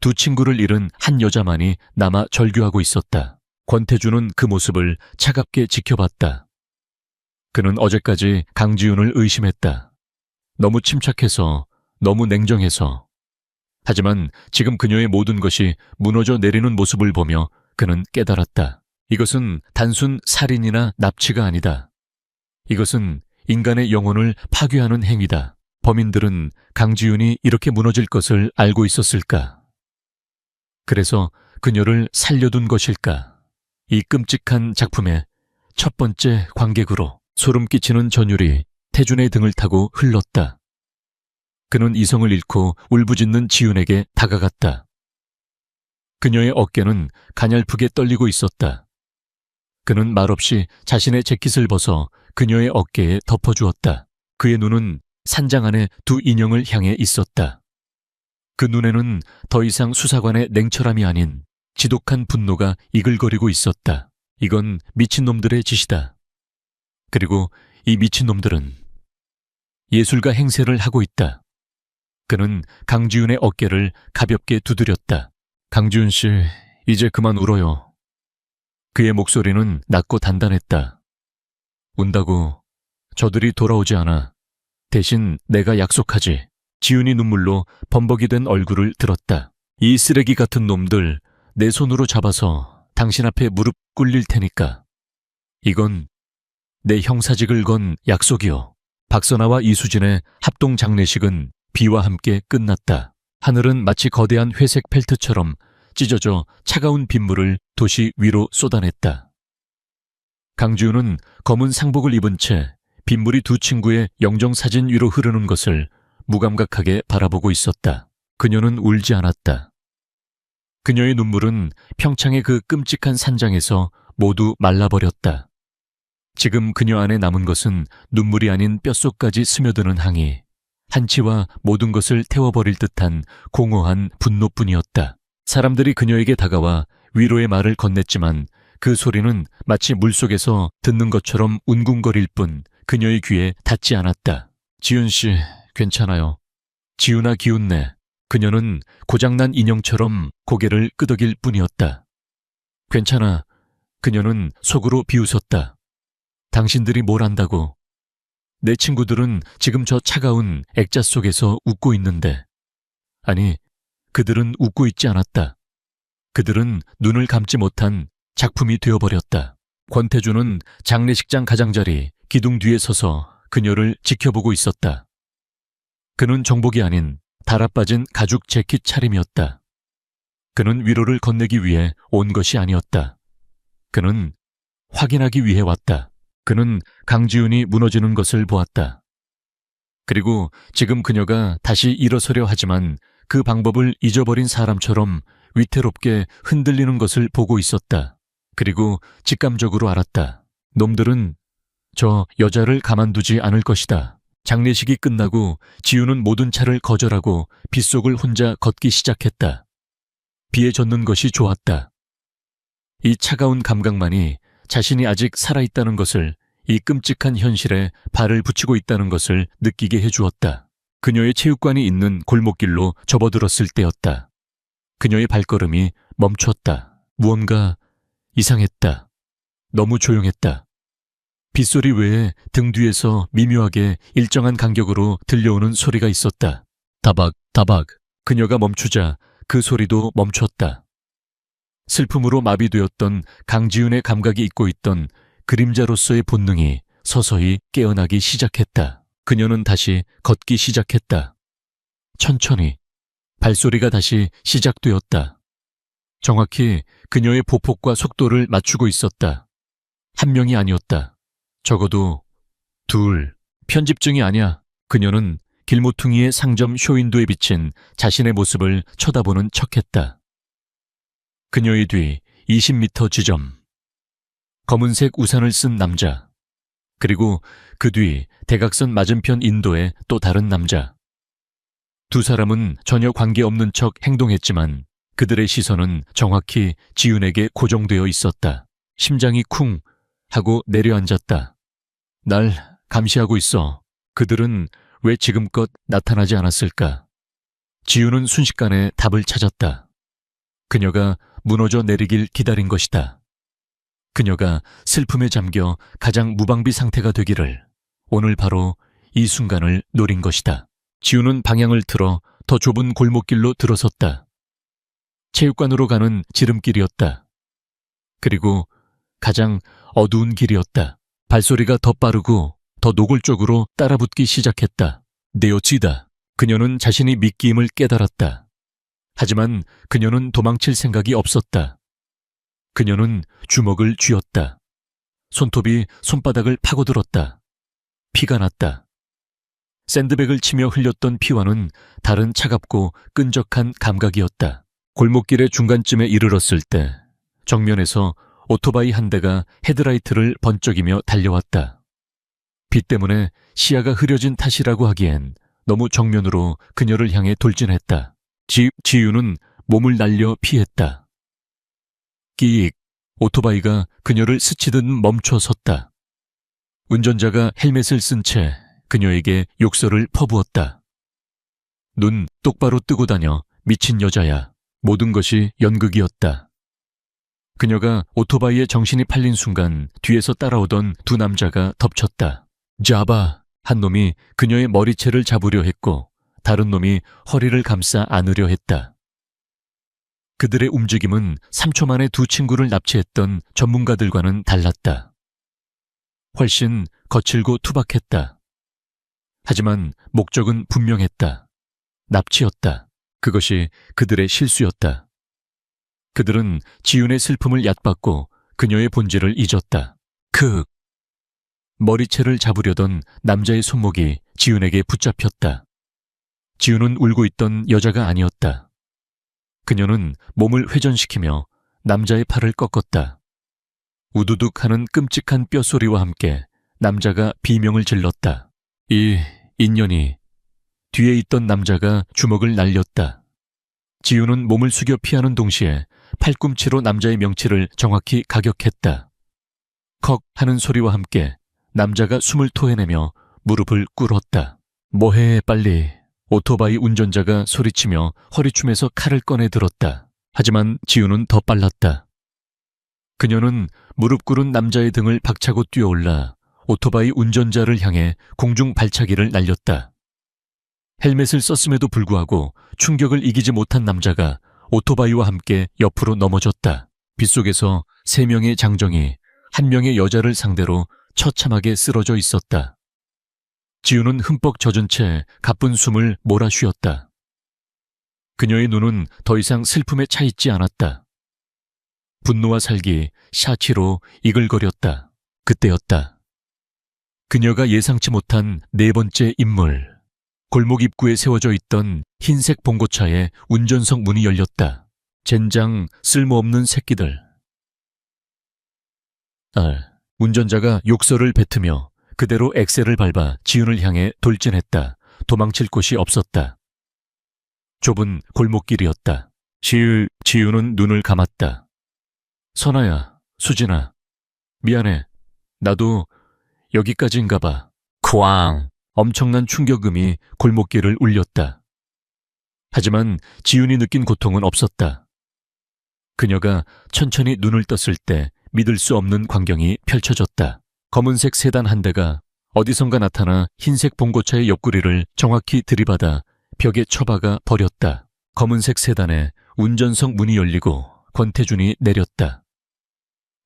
두 친구를 잃은 한 여자만이 남아 절규하고 있었다. 권태주는 그 모습을 차갑게 지켜봤다. 그는 어제까지 강지훈을 의심했다. 너무 침착해서, 너무 냉정해서. 하지만 지금 그녀의 모든 것이 무너져 내리는 모습을 보며 그는 깨달았다. 이것은 단순 살인이나 납치가 아니다. 이것은 인간의 영혼을 파괴하는 행위다. 범인들은 강지훈이 이렇게 무너질 것을 알고 있었을까? 그래서 그녀를 살려둔 것일까? 이 끔찍한 작품의 첫 번째 관객으로 소름 끼치는 전율이 태준의 등을 타고 흘렀다. 그는 이성을 잃고 울부짖는 지윤에게 다가갔다. 그녀의 어깨는 가냘프게 떨리고 있었다. 그는 말없이 자신의 재킷을 벗어 그녀의 어깨에 덮어주었다. 그의 눈은 산장 안의 두 인형을 향해 있었다. 그 눈에는 더 이상 수사관의 냉철함이 아닌 지독한 분노가 이글거리고 있었다. 이건 미친놈들의 짓이다. 그리고 이 미친놈들은 예술가 행세를 하고 있다. 그는 강지훈의 어깨를 가볍게 두드렸다. 강지훈 씨, 이제 그만 울어요. 그의 목소리는 낮고 단단했다. 운다고 저들이 돌아오지 않아. 대신 내가 약속하지. 지훈이 눈물로 범벅이 된 얼굴을 들었다. 이 쓰레기 같은 놈들 내 손으로 잡아서 당신 앞에 무릎 꿇릴 테니까. 이건 내 형사직을 건 약속이요. 박선아와 이수진의 합동 장례식은 비와 함께 끝났다. 하늘은 마치 거대한 회색 펠트처럼 찢어져 차가운 빗물을 도시 위로 쏟아냈다. 강지훈은 검은 상복을 입은 채 빗물이 두 친구의 영정사진 위로 흐르는 것을 무감각하게 바라보고 있었다. 그녀는 울지 않았다. 그녀의 눈물은 평창의 그 끔찍한 산장에서 모두 말라버렸다. 지금 그녀 안에 남은 것은 눈물이 아닌 뼛속까지 스며드는 항이, 한치와 모든 것을 태워버릴 듯한 공허한 분노뿐이었다. 사람들이 그녀에게 다가와 위로의 말을 건넸지만 그 소리는 마치 물속에서 듣는 것처럼 웅궁거릴 뿐 그녀의 귀에 닿지 않았다. 지훈 씨, 괜찮아요. 지훈아 기운내. 그녀는 고장난 인형처럼 고개를 끄덕일 뿐이었다. 괜찮아. 그녀는 속으로 비웃었다. 당신들이 뭘 안다고. 내 친구들은 지금 저 차가운 액자 속에서 웃고 있는데. 아니, 그들은 웃고 있지 않았다. 그들은 눈을 감지 못한 작품이 되어버렸다. 권태주는 장례식장 가장자리 기둥 뒤에 서서 그녀를 지켜보고 있었다. 그는 정복이 아닌 달아빠진 가죽 재킷 차림이었다. 그는 위로를 건네기 위해 온 것이 아니었다. 그는 확인하기 위해 왔다. 그는 강지훈이 무너지는 것을 보았다. 그리고 지금 그녀가 다시 일어서려 하지만 그 방법을 잊어버린 사람처럼 위태롭게 흔들리는 것을 보고 있었다. 그리고 직감적으로 알았다. 놈들은 저 여자를 가만두지 않을 것이다. 장례식이 끝나고 지훈은 모든 차를 거절하고 빗속을 혼자 걷기 시작했다. 비에 젖는 것이 좋았다. 이 차가운 감각만이 자신이 아직 살아있다는 것을, 이 끔찍한 현실에 발을 붙이고 있다는 것을 느끼게 해주었다. 그녀의 체육관이 있는 골목길로 접어들었을 때였다. 그녀의 발걸음이 멈췄다. 무언가 이상했다. 너무 조용했다. 빗소리 외에 등 뒤에서 미묘하게 일정한 간격으로 들려오는 소리가 있었다. 다박, 다박. 그녀가 멈추자 그 소리도 멈췄다. 슬픔으로 마비되었던 강지윤의 감각이 잊고 있던 그림자로서의 본능이 서서히 깨어나기 시작했다. 그녀는 다시 걷기 시작했다. 천천히 발소리가 다시 시작되었다. 정확히 그녀의 보폭과 속도를 맞추고 있었다. 한 명이 아니었다. 적어도 둘. 편집증이 아니야. 그녀는 길모퉁이의 상점 쇼윈도에 비친 자신의 모습을 쳐다보는 척했다. 그녀의 뒤 20m 지점. 검은색 우산을 쓴 남자. 그리고 그 뒤 대각선 맞은편 인도의 또 다른 남자. 두 사람은 전혀 관계없는 척 행동했지만 그들의 시선은 정확히 지윤에게 고정되어 있었다. 심장이 쿵 하고 내려앉았다. 날 감시하고 있어. 그들은 왜 지금껏 나타나지 않았을까? 지윤은 순식간에 답을 찾았다. 그녀가 무너져 내리길 기다린 것이다. 그녀가 슬픔에 잠겨 가장 무방비 상태가 되기를 오늘 바로 이 순간을 노린 것이다. 지윤은 방향을 틀어 더 좁은 골목길로 들어섰다. 체육관으로 가는 지름길이었다. 그리고 가장 어두운 길이었다. 발소리가 더 빠르고 더 노골적으로 따라붙기 시작했다. 내어지다. 그녀는 자신이 미끼임을 깨달았다. 하지만 그녀는 도망칠 생각이 없었다. 그녀는 주먹을 쥐었다. 손톱이 손바닥을 파고들었다. 피가 났다. 샌드백을 치며 흘렸던 피와는 다른 차갑고 끈적한 감각이었다. 골목길의 중간쯤에 이르렀을 때 정면에서 오토바이 한 대가 헤드라이트를 번쩍이며 달려왔다. 빛 때문에 시야가 흐려진 탓이라고 하기엔 너무 정면으로 그녀를 향해 돌진했다. 지유는 몸을 날려 피했다. 끼익! 오토바이가 그녀를 스치듯 멈춰 섰다. 운전자가 헬멧을 쓴 채 그녀에게 욕설을 퍼부었다. 눈 똑바로 뜨고 다녀. 미친 여자야. 모든 것이 연극이었다. 그녀가 오토바이에 정신이 팔린 순간 뒤에서 따라오던 두 남자가 덮쳤다. 잡아! 한 놈이 그녀의 머리채를 잡으려 했고 다른 놈이 허리를 감싸 안으려 했다. 그들의 움직임은 3초 만에 두 친구를 납치했던 전문가들과는 달랐다. 훨씬 거칠고 투박했다. 하지만 목적은 분명했다. 납치였다. 그것이 그들의 실수였다. 그들은 지윤의 슬픔을 얕봤고 그녀의 본질을 잊었다. 머리채를 잡으려던 남자의 손목이 지윤에게 붙잡혔다. 지윤은 울고 있던 여자가 아니었다. 그녀는 몸을 회전시키며 남자의 팔을 꺾었다. 우두둑 하는 끔찍한 뼈소리와 함께 남자가 비명을 질렀다. 이 인연이. 뒤에 있던 남자가 주먹을 날렸다. 지윤은 몸을 숙여 피하는 동시에 팔꿈치로 남자의 명치를 정확히 가격했다. 컥 하는 소리와 함께 남자가 숨을 토해내며 무릎을 꿇었다. 뭐해 빨리. 오토바이 운전자가 소리치며 허리춤에서 칼을 꺼내 들었다. 하지만 지윤은 더 빨랐다. 그녀는 무릎 꿇은 남자의 등을 박차고 뛰어올라 오토바이 운전자를 향해 공중 발차기를 날렸다. 헬멧을 썼음에도 불구하고 충격을 이기지 못한 남자가 오토바이와 함께 옆으로 넘어졌다. 빗속에서 3명의 장정이 1명의 여자를 상대로 처참하게 쓰러져 있었다. 지우는 흠뻑 젖은 채 가쁜 숨을 몰아쉬었다. 그녀의 눈은 더 이상 슬픔에 차 있지 않았다. 분노와 살기, 샤치로 이글거렸다. 그때였다. 그녀가 예상치 못한 네 번째 인물. 골목 입구에 세워져 있던 흰색 봉고차의 운전석 문이 열렸다. 젠장 쓸모없는 새끼들. 운전자가 욕설을 뱉으며 그대로 엑셀을 밟아 지윤을 향해 돌진했다. 도망칠 곳이 없었다. 좁은 골목길이었다. 지윤은 눈을 감았다. 선아야, 수진아, 미안해. 나도 여기까지인가 봐. 쾅! 엄청난 충격음이 골목길을 울렸다. 하지만 지윤이 느낀 고통은 없었다. 그녀가 천천히 눈을 떴을 때 믿을 수 없는 광경이 펼쳐졌다. 검은색 세단 한 대가 어디선가 나타나 흰색 봉고차의 옆구리를 정확히 들이받아 벽에 처박아 버렸다. 검은색 세단에 운전석 문이 열리고 권태준이 내렸다.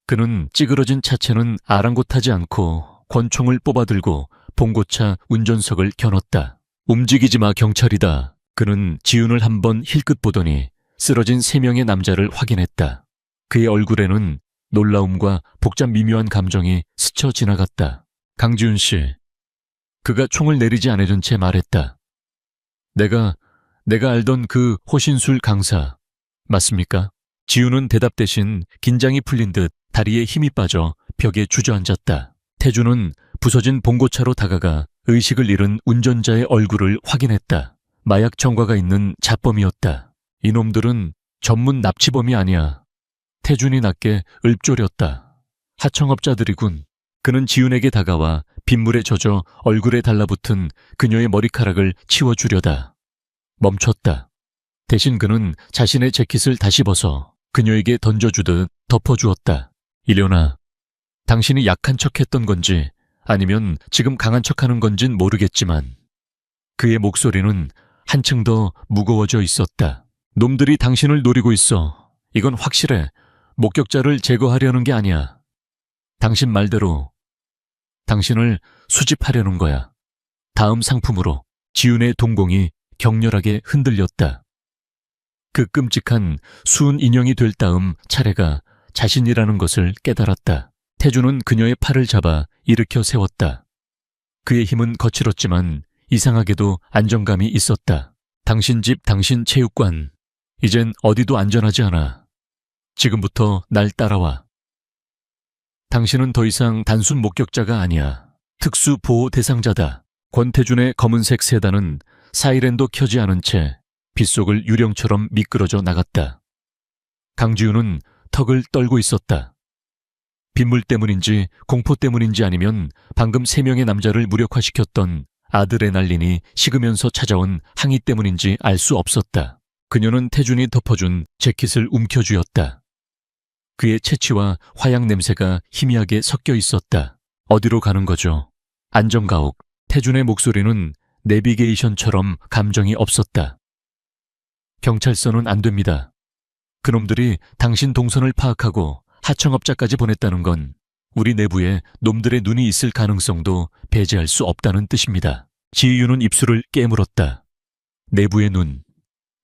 그는 찌그러진 차체는 아랑곳하지 않고 권총을 뽑아들고 봉고차 운전석을 겨눴다. 움직이지 마, 경찰이다. 그는 지훈을 한번 힐끗 보더니 쓰러진 3명의 남자를 확인했다. 그의 얼굴에는 놀라움과 복잡 미묘한 감정이 스쳐 지나갔다. 강지훈 씨. 그가 총을 내리지 않으던 채 말했다. 내가 알던 그 호신술 강사 맞습니까? 지훈은 대답 대신 긴장이 풀린 듯 다리에 힘이 빠져 벽에 주저앉았다. 태준은 부서진 봉고차로 다가가 의식을 잃은 운전자의 얼굴을 확인했다. 마약 청과가 있는 자범이었다. 이놈들은 전문 납치범이 아니야. 태준이 낮게 읊조렸다. 하청업자들이군. 그는 지훈에게 다가와 빗물에 젖어 얼굴에 달라붙은 그녀의 머리카락을 치워주려다. 멈췄다. 대신 그는 자신의 재킷을 다시 벗어 그녀에게 던져주듯 덮어주었다. 이련아, 당신이 약한 척했던 건지 아니면 지금 강한 척하는 건진 모르겠지만 그의 목소리는 한층 더 무거워져 있었다. 놈들이 당신을 노리고 있어. 이건 확실해. 목격자를 제거하려는 게 아니야. 당신 말대로 당신을 수집하려는 거야. 다음 상품으로 지훈의 동공이 격렬하게 흔들렸다. 그 끔찍한 수은 인형이 될 다음 차례가 자신이라는 것을 깨달았다. 태준은 그녀의 팔을 잡아 일으켜 세웠다. 그의 힘은 거칠었지만 이상하게도 안정감이 있었다. 당신 집, 당신 체육관. 이젠 어디도 안전하지 않아. 지금부터 날 따라와. 당신은 더 이상 단순 목격자가 아니야. 특수 보호 대상자다. 권태준의 검은색 세단은 사이렌도 켜지 않은 채 빗속을 유령처럼 미끄러져 나갔다. 강지훈은 턱을 떨고 있었다. 빗물 때문인지 공포 때문인지 아니면 방금 3명의 남자를 무력화시켰던 아드레날린이 식으면서 찾아온 항의 때문인지 알 수 없었다. 그녀는 태준이 덮어준 재킷을 움켜쥐었다. 그의 채취와 화약 냄새가 희미하게 섞여 있었다. 어디로 가는 거죠? 안전가옥. 태준의 목소리는 내비게이션처럼 감정이 없었다. 경찰서는 안 됩니다. 그놈들이 당신 동선을 파악하고 하청업자까지 보냈다는 건 우리 내부에 놈들의 눈이 있을 가능성도 배제할 수 없다는 뜻입니다. 지희윤은 입술을 깨물었다. 내부의 눈.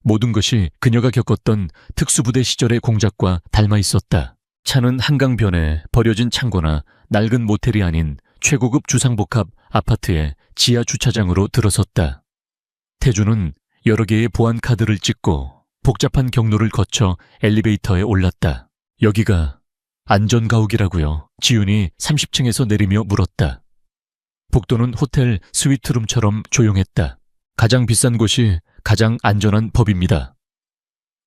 모든 것이 그녀가 겪었던 특수부대 시절의 공작과 닮아 있었다. 차는 한강변에 버려진 창고나 낡은 모텔이 아닌 최고급 주상복합 아파트의 지하 주차장으로 들어섰다. 태준은 여러 개의 보안 카드를 찍고 복잡한 경로를 거쳐 엘리베이터에 올랐다. 여기가 안전가옥이라고요. 지훈이 30층에서 내리며 물었다. 복도는 호텔 스위트룸처럼 조용했다. 가장 비싼 곳이 가장 안전한 법입니다.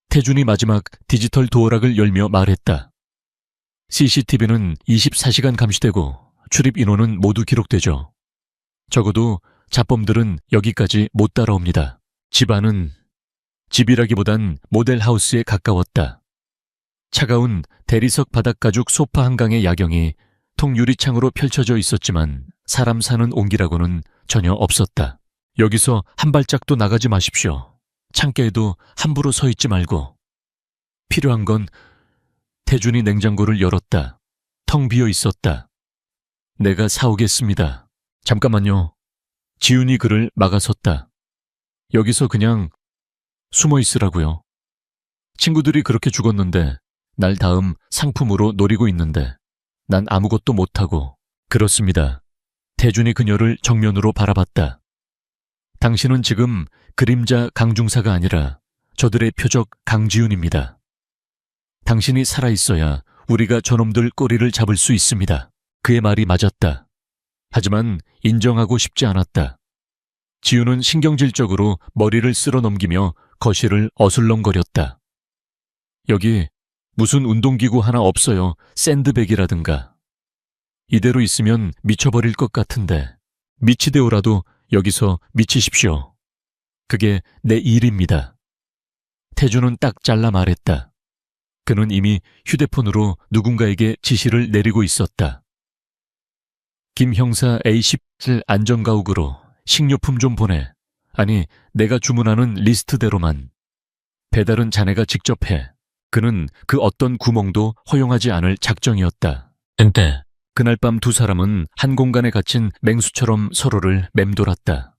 태준이 마지막 디지털 도어락을 열며 말했다. CCTV는 24시간 감시되고 출입 인원은 모두 기록되죠. 적어도 자범들은 여기까지 못 따라옵니다. 집안은 집이라기보단 모델하우스에 가까웠다. 차가운 대리석 바닥가죽 소파 한강의 야경이 통유리창으로 펼쳐져 있었지만 사람 사는 온기라고는 전혀 없었다. 여기서 한 발짝도 나가지 마십시오. 창가에도 함부로 서 있지 말고. 필요한 건 태준이 냉장고를 열었다. 텅 비어 있었다. 내가 사오겠습니다. 잠깐만요. 지훈이 그를 막아섰다. 여기서 그냥 숨어 있으라고요. 친구들이 그렇게 죽었는데 날 다음 상품으로 노리고 있는데 난 아무것도 못하고. 그렇습니다. 태준이 그녀를 정면으로 바라봤다. 당신은 지금 그림자 강중사가 아니라 저들의 표적 강지훈입니다. 당신이 살아있어야 우리가 저놈들 꼬리를 잡을 수 있습니다. 그의 말이 맞았다. 하지만 인정하고 싶지 않았다. 지훈은 신경질적으로 머리를 쓸어 넘기며 거실을 어슬렁거렸다. 여기 무슨 운동기구 하나 없어요. 샌드백이라든가. 이대로 있으면 미쳐버릴 것 같은데 미치되오라도 여기서 미치십시오. 그게 내 일입니다. 태준은 딱 잘라 말했다. 그는 이미 휴대폰으로 누군가에게 지시를 내리고 있었다. 김 형사 A10을 안전가옥으로 식료품 좀 보내. 아니, 내가 주문하는 리스트대로만. 배달은 자네가 직접 해. 그는 그 어떤 구멍도 허용하지 않을 작정이었다. 근데 그날 밤 두 사람은 한 공간에 갇힌 맹수처럼 서로를 맴돌았다.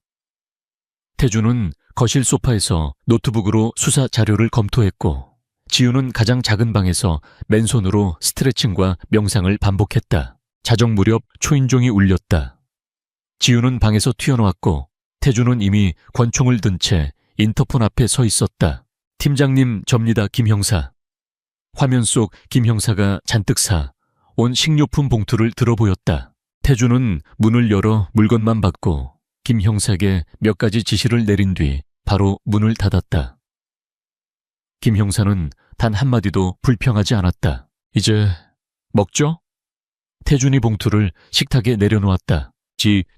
태주는 거실 소파에서 노트북으로 수사 자료를 검토했고, 지우는 가장 작은 방에서 맨손으로 스트레칭과 명상을 반복했다. 자정 무렵 초인종이 울렸다. 지우는 방에서 튀어나왔고, 태주는 이미 권총을 든 채 인터폰 앞에 서 있었다. 팀장님, 접니다, 김 형사. 화면 속 김 형사가 잔뜩 사 온 식료품 봉투를 들어 보였다. 태주는 문을 열어 물건만 받고 김 형사에게 몇 가지 지시를 내린 뒤 바로 문을 닫았다. 김 형사는 단 한마디도 불평하지 않았다. 이제 먹죠? 태준이 봉투를 식탁에 내려놓았다.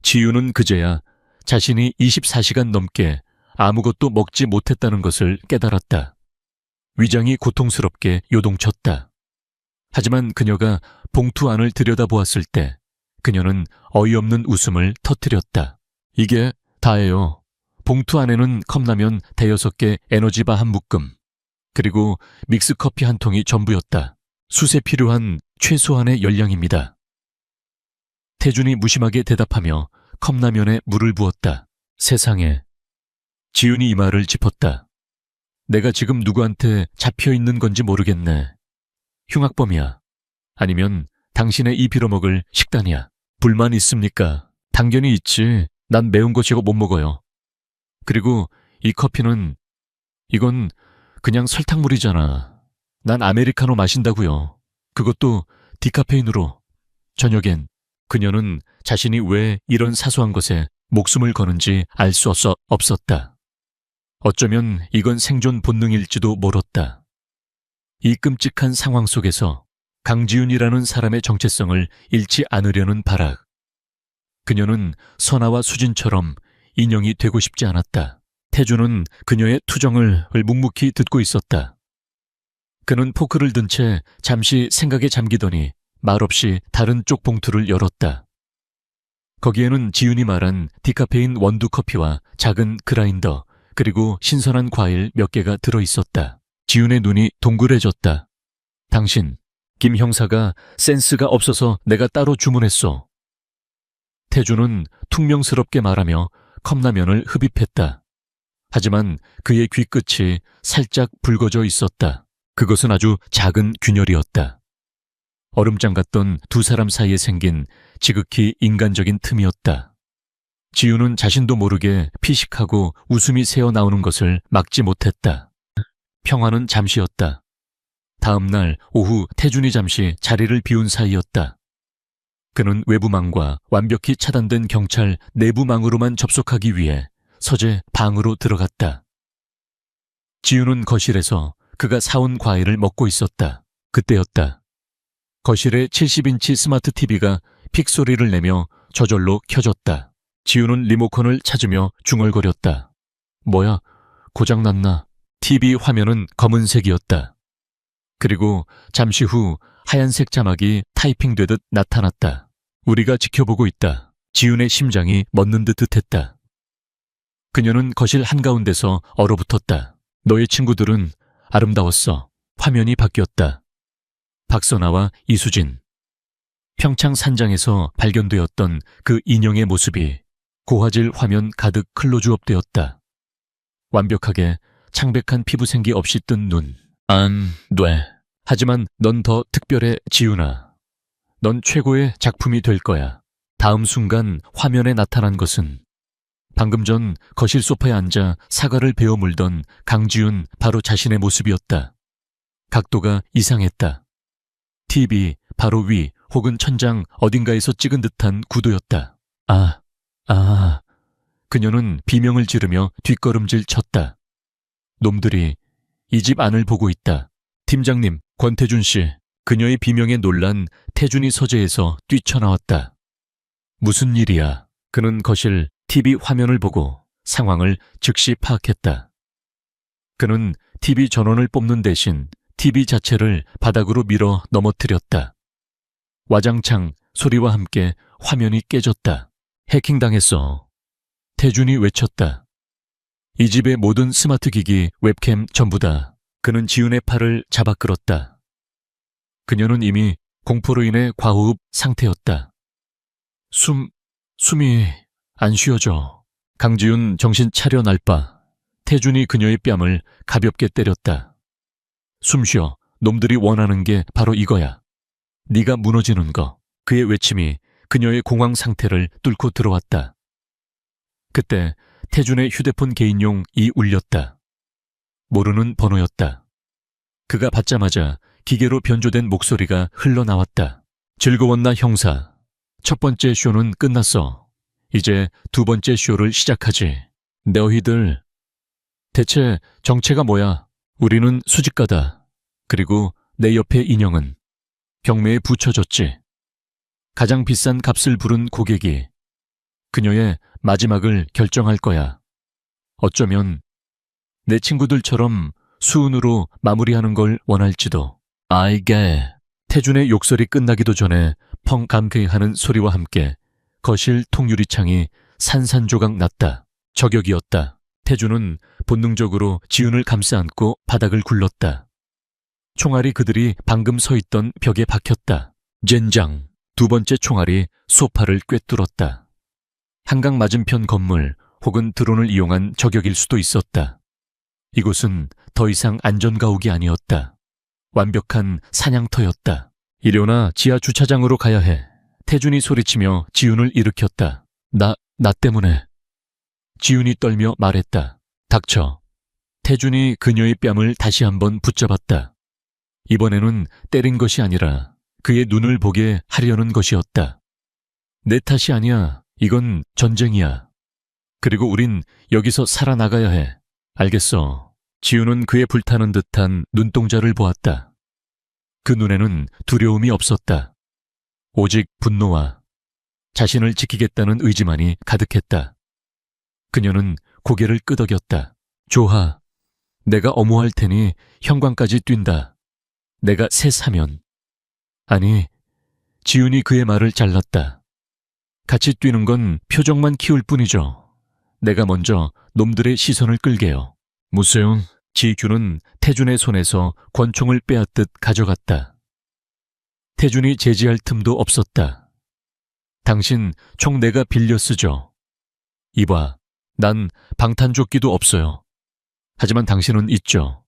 지유는 그제야 자신이 24시간 넘게 아무것도 먹지 못했다는 것을 깨달았다. 위장이 고통스럽게 요동쳤다. 하지만 그녀가 봉투 안을 들여다보았을 때 그녀는 어이없는 웃음을 터뜨렸다. 이게 다예요. 봉투 안에는 컵라면 5개 에너지바 한 묶음, 그리고 믹스커피 한 통이 전부였다. 숯에 필요한 최소한의 열량입니다. 태준이 무심하게 대답하며 컵라면에 물을 부었다. 세상에. 지윤이 이 말을 짚었다. 내가 지금 누구한테 잡혀있는 건지 모르겠네. 흉악범이야. 아니면 당신의 이 빌어먹을 식단이야. 불만 있습니까? 당연히 있지. 난 매운 거 제거 못 먹어요. 그리고 이 커피는, 이건 그냥 설탕물이잖아. 난 아메리카노 마신다고요. 그것도 디카페인으로. 저녁엔. 그녀는 자신이 왜 이런 사소한 것에 목숨을 거는지 알 수 없었다. 어쩌면 이건 생존 본능일지도 모렀다. 이 끔찍한 상황 속에서 강지윤이라는 사람의 정체성을 잃지 않으려는 발악. 그녀는 선아와 수진처럼 인형이 되고 싶지 않았다. 태주는 그녀의 투정을 묵묵히 듣고 있었다. 그는 포크를 든 채 잠시 생각에 잠기더니 말없이 다른 쪽 봉투를 열었다. 거기에는 지윤이 말한 디카페인 원두 커피와 작은 그라인더, 그리고 신선한 과일 몇 개가 들어있었다. 지윤의 눈이 동그래졌다. 당신, 김 형사가 센스가 없어서 내가 따로 주문했어. 태주는 퉁명스럽게 말하며 컵라면을 흡입했다. 하지만 그의 귀끝이 살짝 붉어져 있었다. 그것은 아주 작은 균열이었다. 얼음장 같던 두 사람 사이에 생긴 지극히 인간적인 틈이었다. 지우는 자신도 모르게 피식하고 웃음이 새어나오는 것을 막지 못했다. 평화는 잠시였다. 다음 날 오후 태준이 잠시 자리를 비운 사이였다. 그는 외부망과 완벽히 차단된 경찰 내부망으로만 접속하기 위해 서재 방으로 들어갔다. 지우는 거실에서 그가 사온 과일을 먹고 있었다. 그때였다. 거실에 70인치 스마트 TV가 픽 소리를 내며 저절로 켜졌다. 지우는 리모컨을 찾으며 중얼거렸다. 뭐야, 고장났나? TV 화면은 검은색이었다. 그리고 잠시 후 하얀색 자막이 타이핑되듯 나타났다. 우리가 지켜보고 있다. 지윤의 심장이 멎는 듯 했다. 그녀는 거실 한가운데서 얼어붙었다. 너의 친구들은 아름다웠어. 화면이 바뀌었다. 박선아와 이수진. 평창 산장에서 발견되었던 그 인형의 모습이 고화질 화면 가득 클로즈업되었다. 완벽하게 창백한 피부생기 없이 뜬 눈. 안 돼. 하지만 넌 더 특별해, 지윤아. 넌 최고의 작품이 될 거야. 다음 순간 화면에 나타난 것은 방금 전 거실 소파에 앉아 사과를 베어 물던 강지윤 바로 자신의 모습이었다. 각도가 이상했다. TV 바로 위 혹은 천장 어딘가에서 찍은 듯한 구도였다. 그녀는 비명을 지르며 뒷걸음질 쳤다. 놈들이 이 집 안을 보고 있다. 팀장님, 권태준 씨. 그녀의 비명에 놀란 태준이 서재에서 뛰쳐나왔다. 무슨 일이야? 그는 거실 TV 화면을 보고 상황을 즉시 파악했다. 그는 TV 전원을 뽑는 대신 TV 자체를 바닥으로 밀어 넘어뜨렸다. 와장창 소리와 함께 화면이 깨졌다. 해킹당했어. 태준이 외쳤다. 이 집의 모든 스마트 기기, 웹캠 전부 다 그는 지훈의 팔을 잡아 끌었다. 그녀는 이미 공포로 인해 과호흡 상태였다. 숨이 안 쉬어져. 강지훈 정신 차려 날바. 태준이 그녀의 뺨을 가볍게 때렸다. 숨 쉬어. 놈들이 원하는 게 바로 이거야. 네가 무너지는 거. 그의 외침이 그녀의 공황 상태를 뚫고 들어왔다. 그때 태준의 휴대폰 개인용이 울렸다. 모르는 번호였다. 그가 받자마자 기계로 변조된 목소리가 흘러나왔다. 즐거웠나 형사. 첫 번째 쇼는 끝났어. 이제 두 번째 쇼를 시작하지. 너희들 대체 정체가 뭐야? 우리는 수집가다. 그리고 내 옆에 인형은 경매에 붙여졌지. 가장 비싼 값을 부른 고객이 그녀의 마지막을 결정할 거야. 어쩌면 내 친구들처럼 수은으로 마무리하는 걸 원할지도. 아이게. 태준의 욕설이 끝나기도 전에 펑 감개하는 소리와 함께 거실 통유리창이 산산조각 났다. 저격이었다. 태준은 본능적으로 지훈을 감싸 안고 바닥을 굴렀다. 총알이 그들이 방금 서 있던 벽에 박혔다. 젠장. 두 번째 총알이 소파를 꿰뚫었다. 한강 맞은편 건물 혹은 드론을 이용한 저격일 수도 있었다. 이곳은 더 이상 안전가옥이 아니었다. 완벽한 사냥터였다. 일요나 지하 주차장으로 가야 해. 태준이 소리치며 지훈을 일으켰다. 나 때문에. 지훈이 떨며 말했다. 닥쳐. 태준이 그녀의 뺨을 다시 한번 붙잡았다. 이번에는 때린 것이 아니라 그의 눈을 보게 하려는 것이었다. 내 탓이 아니야. 이건 전쟁이야. 그리고 우린 여기서 살아나가야 해. 알겠어. 지훈은 그의 불타는 듯한 눈동자를 보았다. 그 눈에는 두려움이 없었다. 오직 분노와 자신을 지키겠다는 의지만이 가득했다. 그녀는 고개를 끄덕였다. 좋아. 내가 엄호할 테니 형광까지 뛴다. 내가 새 사면. 아니, 지훈이 그의 말을 잘랐다. 같이 뛰는 건 표정만 키울 뿐이죠. 내가 먼저 놈들의 시선을 끌게요. 무세운. 지규는 태준의 손에서 권총을 빼앗듯 가져갔다. 태준이 제지할 틈도 없었다. 당신 총 내가 빌려 쓰죠. 이봐, 난 방탄조끼도 없어요. 하지만 당신은 있죠.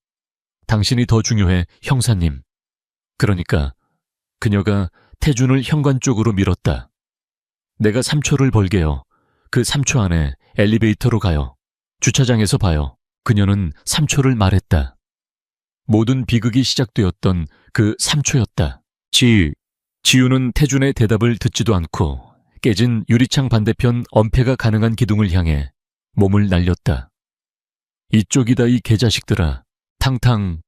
당신이 더 중요해, 형사님. 그러니까 그녀가 태준을 현관 쪽으로 밀었다. 내가 3초를 벌게요. 그 3초 안에 엘리베이터로 가요. 주차장에서 봐요. 그녀는 3초를 말했다. 모든 비극이 시작되었던 그 3초였다. 지우는 태준의 대답을 듣지도 않고 깨진 유리창 반대편 엄폐가 가능한 기둥을 향해 몸을 날렸다. 이쪽이다 이 개자식들아. 탕탕.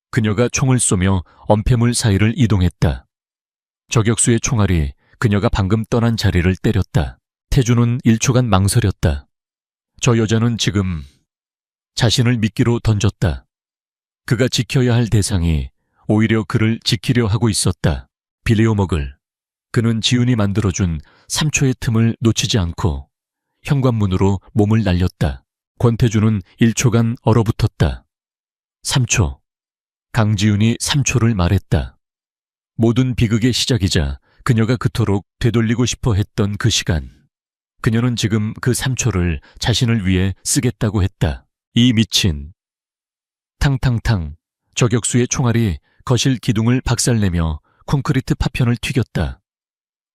그녀가 총을 쏘며 엄폐물 사이를 이동했다. 저격수의 총알이 그녀가 방금 떠난 자리를 때렸다. 태준은 1초간 망설였다. 저 여자는 지금 자신을 미끼로 던졌다. 그가 지켜야 할 대상이 오히려 그를 지키려 하고 있었다. 빌레오먹을. 그는 지훈이 만들어준 3초의 틈을 놓치지 않고 현관문으로 몸을 날렸다. 권태준은 1초간 얼어붙었다. 3초. 강지훈이 3초를 말했다. 모든 비극의 시작이자 그녀가 그토록 되돌리고 싶어 했던 그 시간. 그녀는 지금 그 3초를 자신을 위해 쓰겠다고 했다. 이 미친. 탕탕탕. 저격수의 총알이 거실 기둥을 박살내며 콘크리트 파편을 튀겼다.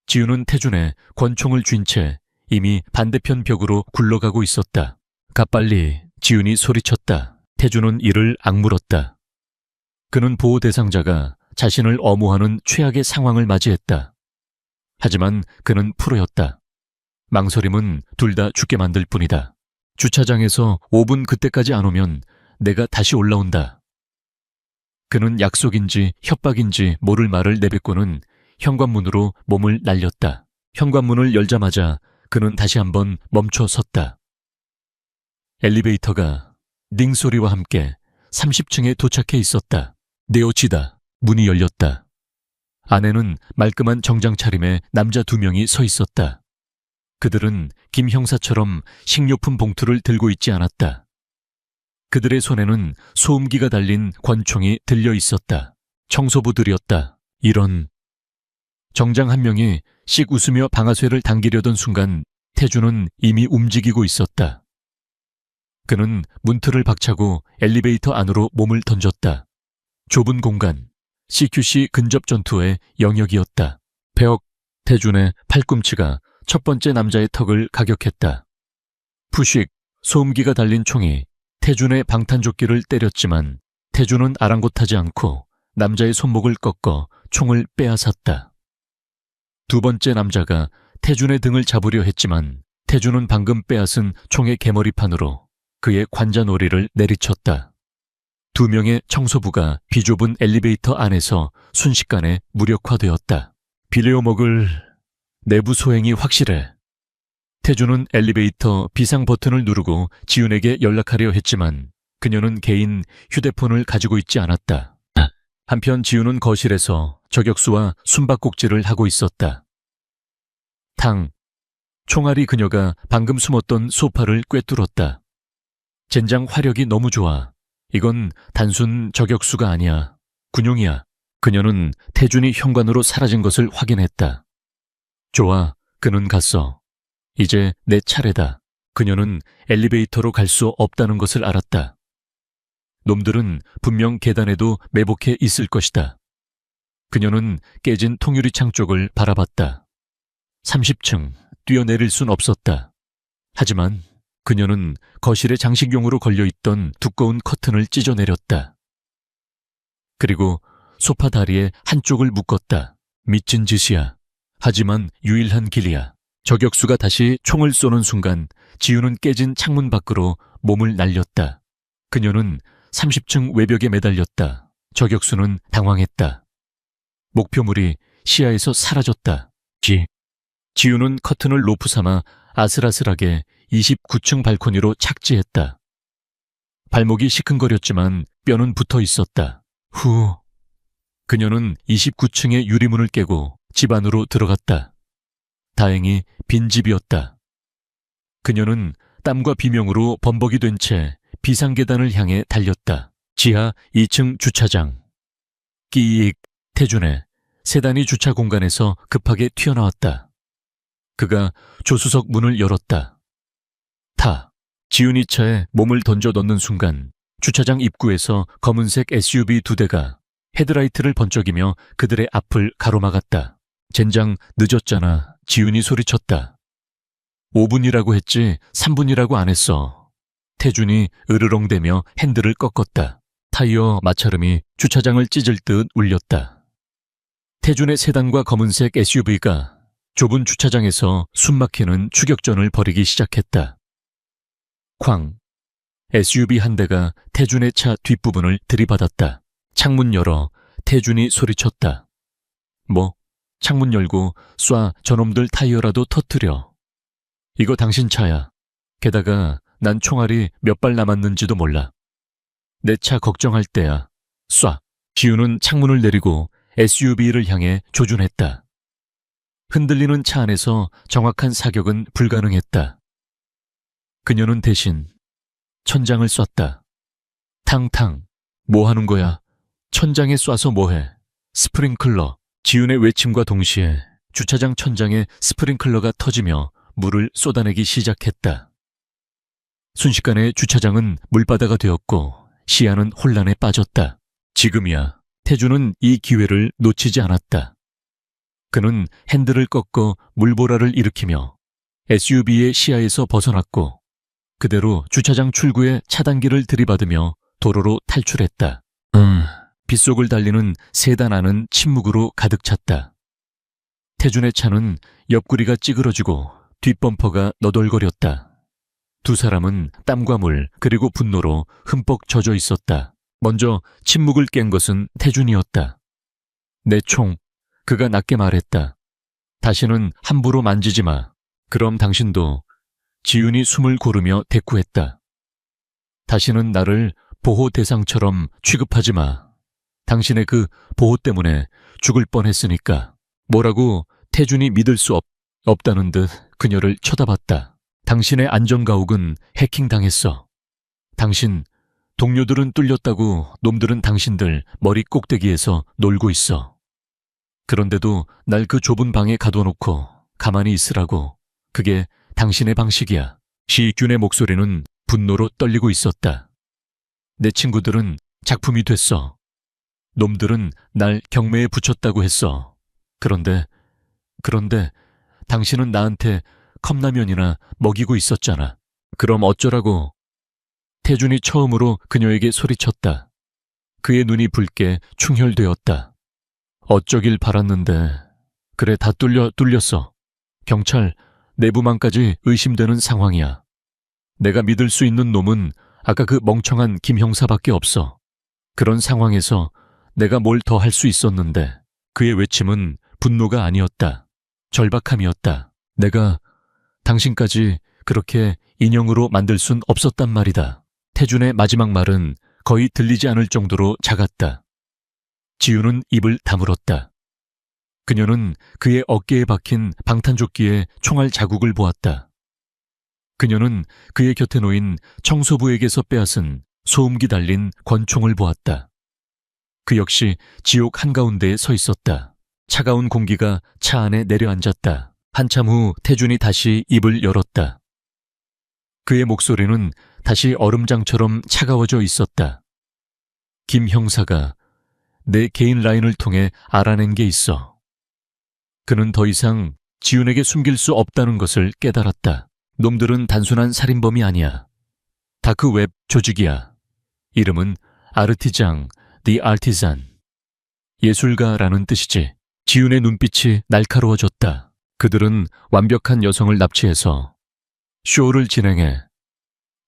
지훈은 태준의 권총을 쥔 채 이미 반대편 벽으로 굴러가고 있었다. 가 빨리. 지훈이 소리쳤다. 태준은 이를 악물었다. 그는 보호 대상자가 자신을 엄호하는 최악의 상황을 맞이했다. 하지만 그는 프로였다. 망설임은 둘 다 죽게 만들 뿐이다. 주차장에서 5분 그때까지 안 오면 내가 다시 올라온다. 그는 약속인지 협박인지 모를 말을 내뱉고는 현관문으로 몸을 날렸다. 현관문을 열자마자 그는 다시 한번 멈춰 섰다. 엘리베이터가 닝 소리와 함께 30층에 도착해 있었다. 네오치다. 문이 열렸다. 안에는 말끔한 정장 차림의 남자 2명이 서 있었다. 그들은 김 형사처럼 식료품 봉투를 들고 있지 않았다. 그들의 손에는 소음기가 달린 권총이 들려 있었다. 청소부들이었다. 이런. 정장 한 명이 씩 웃으며 방아쇠를 당기려던 순간 태주는 이미 움직이고 있었다. 그는 문틀을 박차고 엘리베이터 안으로 몸을 던졌다. 좁은 공간, CQC 근접 전투의 영역이었다. 배역, 태준의 팔꿈치가 첫 번째 남자의 턱을 가격했다. 푸식, 소음기가 달린 총이 태준의 방탄조끼를 때렸지만 태준은 아랑곳하지 않고 남자의 손목을 꺾어 총을 빼앗았다. 두 번째 남자가 태준의 등을 잡으려 했지만 태준은 방금 빼앗은 총의 개머리판으로 그의 관자놀이를 내리쳤다. 두 명의 청소부가 비좁은 엘리베이터 안에서 순식간에 무력화되었다. 빌려 먹을 내부 소행이 확실해. 태준은 엘리베이터 비상 버튼을 누르고 지훈에게 연락하려 했지만 그녀는 개인 휴대폰을 가지고 있지 않았다. 한편 지훈은 거실에서 저격수와 숨바꼭질을 하고 있었다. 탕. 총알이 그녀가 방금 숨었던 소파를 꿰뚫었다. 젠장 화력이 너무 좋아. 이건 단순 저격수가 아니야. 군용이야. 그녀는 태준이 현관으로 사라진 것을 확인했다. 좋아. 그는 갔어. 이제 내 차례다. 그녀는 엘리베이터로 갈 수 없다는 것을 알았다. 놈들은 분명 계단에도 매복해 있을 것이다. 그녀는 깨진 통유리창 쪽을 바라봤다. 30층, 뛰어내릴 순 없었다. 하지만 그녀는 거실의 장식용으로 걸려있던 두꺼운 커튼을 찢어내렸다. 그리고 소파 다리에 한쪽을 묶었다. 미친 짓이야. 하지만 유일한 길이야. 저격수가 다시 총을 쏘는 순간 지훈은 깨진 창문 밖으로 몸을 날렸다. 그녀는 30층 외벽에 매달렸다. 저격수는 당황했다. 목표물이 시야에서 사라졌다. 지훈은 커튼을 로프 삼아 아슬아슬하게 29층 발코니로 착지했다. 발목이 시큰거렸지만 뼈는 붙어 있었다. 후. 그녀는 29층의 유리문을 깨고 집 안으로 들어갔다. 다행히 빈집이었다. 그녀는 땀과 비명으로 범벅이 된 채 비상계단을 향해 달렸다. 지하 2층 주차장. 끼익. 태준의 세단이 주차 공간에서 급하게 튀어나왔다. 그가 조수석 문을 열었다. 타. 지훈이 차에 몸을 던져 넣는 순간 주차장 입구에서 검은색 SUV 2대가 헤드라이트를 번쩍이며 그들의 앞을 가로막았다. 젠장 늦었잖아. 지훈이 소리쳤다. 5분이라고 했지 3분이라고 안 했어. 태준이 으르렁대며 핸들을 꺾었다. 타이어 마찰음이 주차장을 찢을 듯 울렸다. 태준의 세단과 검은색 SUV가 좁은 주차장에서 숨막히는 추격전을 벌이기 시작했다. 쾅. SUV 한 대가 태준의 차 뒷부분을 들이받았다. 창문 열어 태준이 소리쳤다. 뭐? 창문 열고 쏴 저놈들 타이어라도 터뜨려. 이거 당신 차야. 게다가 난 총알이 몇 발 남았는지도 몰라. 내 차 걱정할 때야. 쏴. 지훈은 창문을 내리고 SUV를 향해 조준했다. 흔들리는 차 안에서 정확한 사격은 불가능했다. 그녀는 대신 천장을 쐈다. 탕탕. 뭐 하는 거야? 천장에 쏴서 뭐해? 스프링클러. 지훈의 외침과 동시에 주차장 천장에 스프링클러가 터지며 물을 쏟아내기 시작했다. 순식간에 주차장은 물바다가 되었고 시야는 혼란에 빠졌다. 지금이야. 태준은 이 기회를 놓치지 않았다. 그는 핸들을 꺾어 물보라를 일으키며 SUV의 시야에서 벗어났고 그대로 주차장 출구에 차단기를 들이받으며 도로로 탈출했다. 빗속을 달리는 세단 안은 침묵으로 가득 찼다. 태준의 차는 옆구리가 찌그러지고 뒷범퍼가 너덜거렸다. 두 사람은 땀과 물 그리고 분노로 흠뻑 젖어 있었다. 먼저 침묵을 깬 것은 태준이었다. 내 총, 그가 낮게 말했다. 다시는 함부로 만지지 마. 그럼 당신도. 지훈이 숨을 고르며 대꾸했다. 다시는 나를 보호 대상처럼 취급하지 마. 당신의 그 보호 때문에 죽을 뻔했으니까. 뭐라고 태준이 믿을 수 없다는 듯 그녀를 쳐다봤다. 당신의 안전가옥은 해킹당했어. 당신 동료들은 뚫렸다고 놈들은 당신들 머리 꼭대기에서 놀고 있어. 그런데도 날 그 좁은 방에 가둬놓고 가만히 있으라고. 그게 당신의 방식이야. 시익균의 목소리는 분노로 떨리고 있었다. 내 친구들은 작품이 됐어. 놈들은 날 경매에 붙였다고 했어. 그런데 당신은 나한테 컵라면이나 먹이고 있었잖아. 그럼 어쩌라고? 태준이 처음으로 그녀에게 소리쳤다. 그의 눈이 붉게 충혈되었다. 어쩌길 바랐는데. 그래, 다 뚫렸어. 경찰, 내부망까지 의심되는 상황이야. 내가 믿을 수 있는 놈은 아까 그 멍청한 김 형사밖에 없어. 그런 상황에서 내가 뭘 더 할 수 있었는데. 그의 외침은 분노가 아니었다. 절박함이었다. 내가 당신까지 그렇게 인형으로 만들 순 없었단 말이다. 태준의 마지막 말은 거의 들리지 않을 정도로 작았다. 지우는 입을 다물었다. 그녀는 그의 어깨에 박힌 방탄조끼에 총알 자국을 보았다. 그녀는 그의 곁에 놓인 청소부에게서 빼앗은 소음기 달린 권총을 보았다. 그 역시 지옥 한가운데에 서 있었다. 차가운 공기가 차 안에 내려앉았다. 한참 후 태준이 다시 입을 열었다. 그의 목소리는 다시 얼음장처럼 차가워져 있었다. 김 형사가 내 개인 라인을 통해 알아낸 게 있어. 그는 더 이상 지훈에게 숨길 수 없다는 것을 깨달았다. 놈들은 단순한 살인범이 아니야. 다크웹 조직이야. 이름은 아르티장, The Artisan. 예술가라는 뜻이지. 지훈의 눈빛이 날카로워졌다. 그들은 완벽한 여성을 납치해서 쇼를 진행해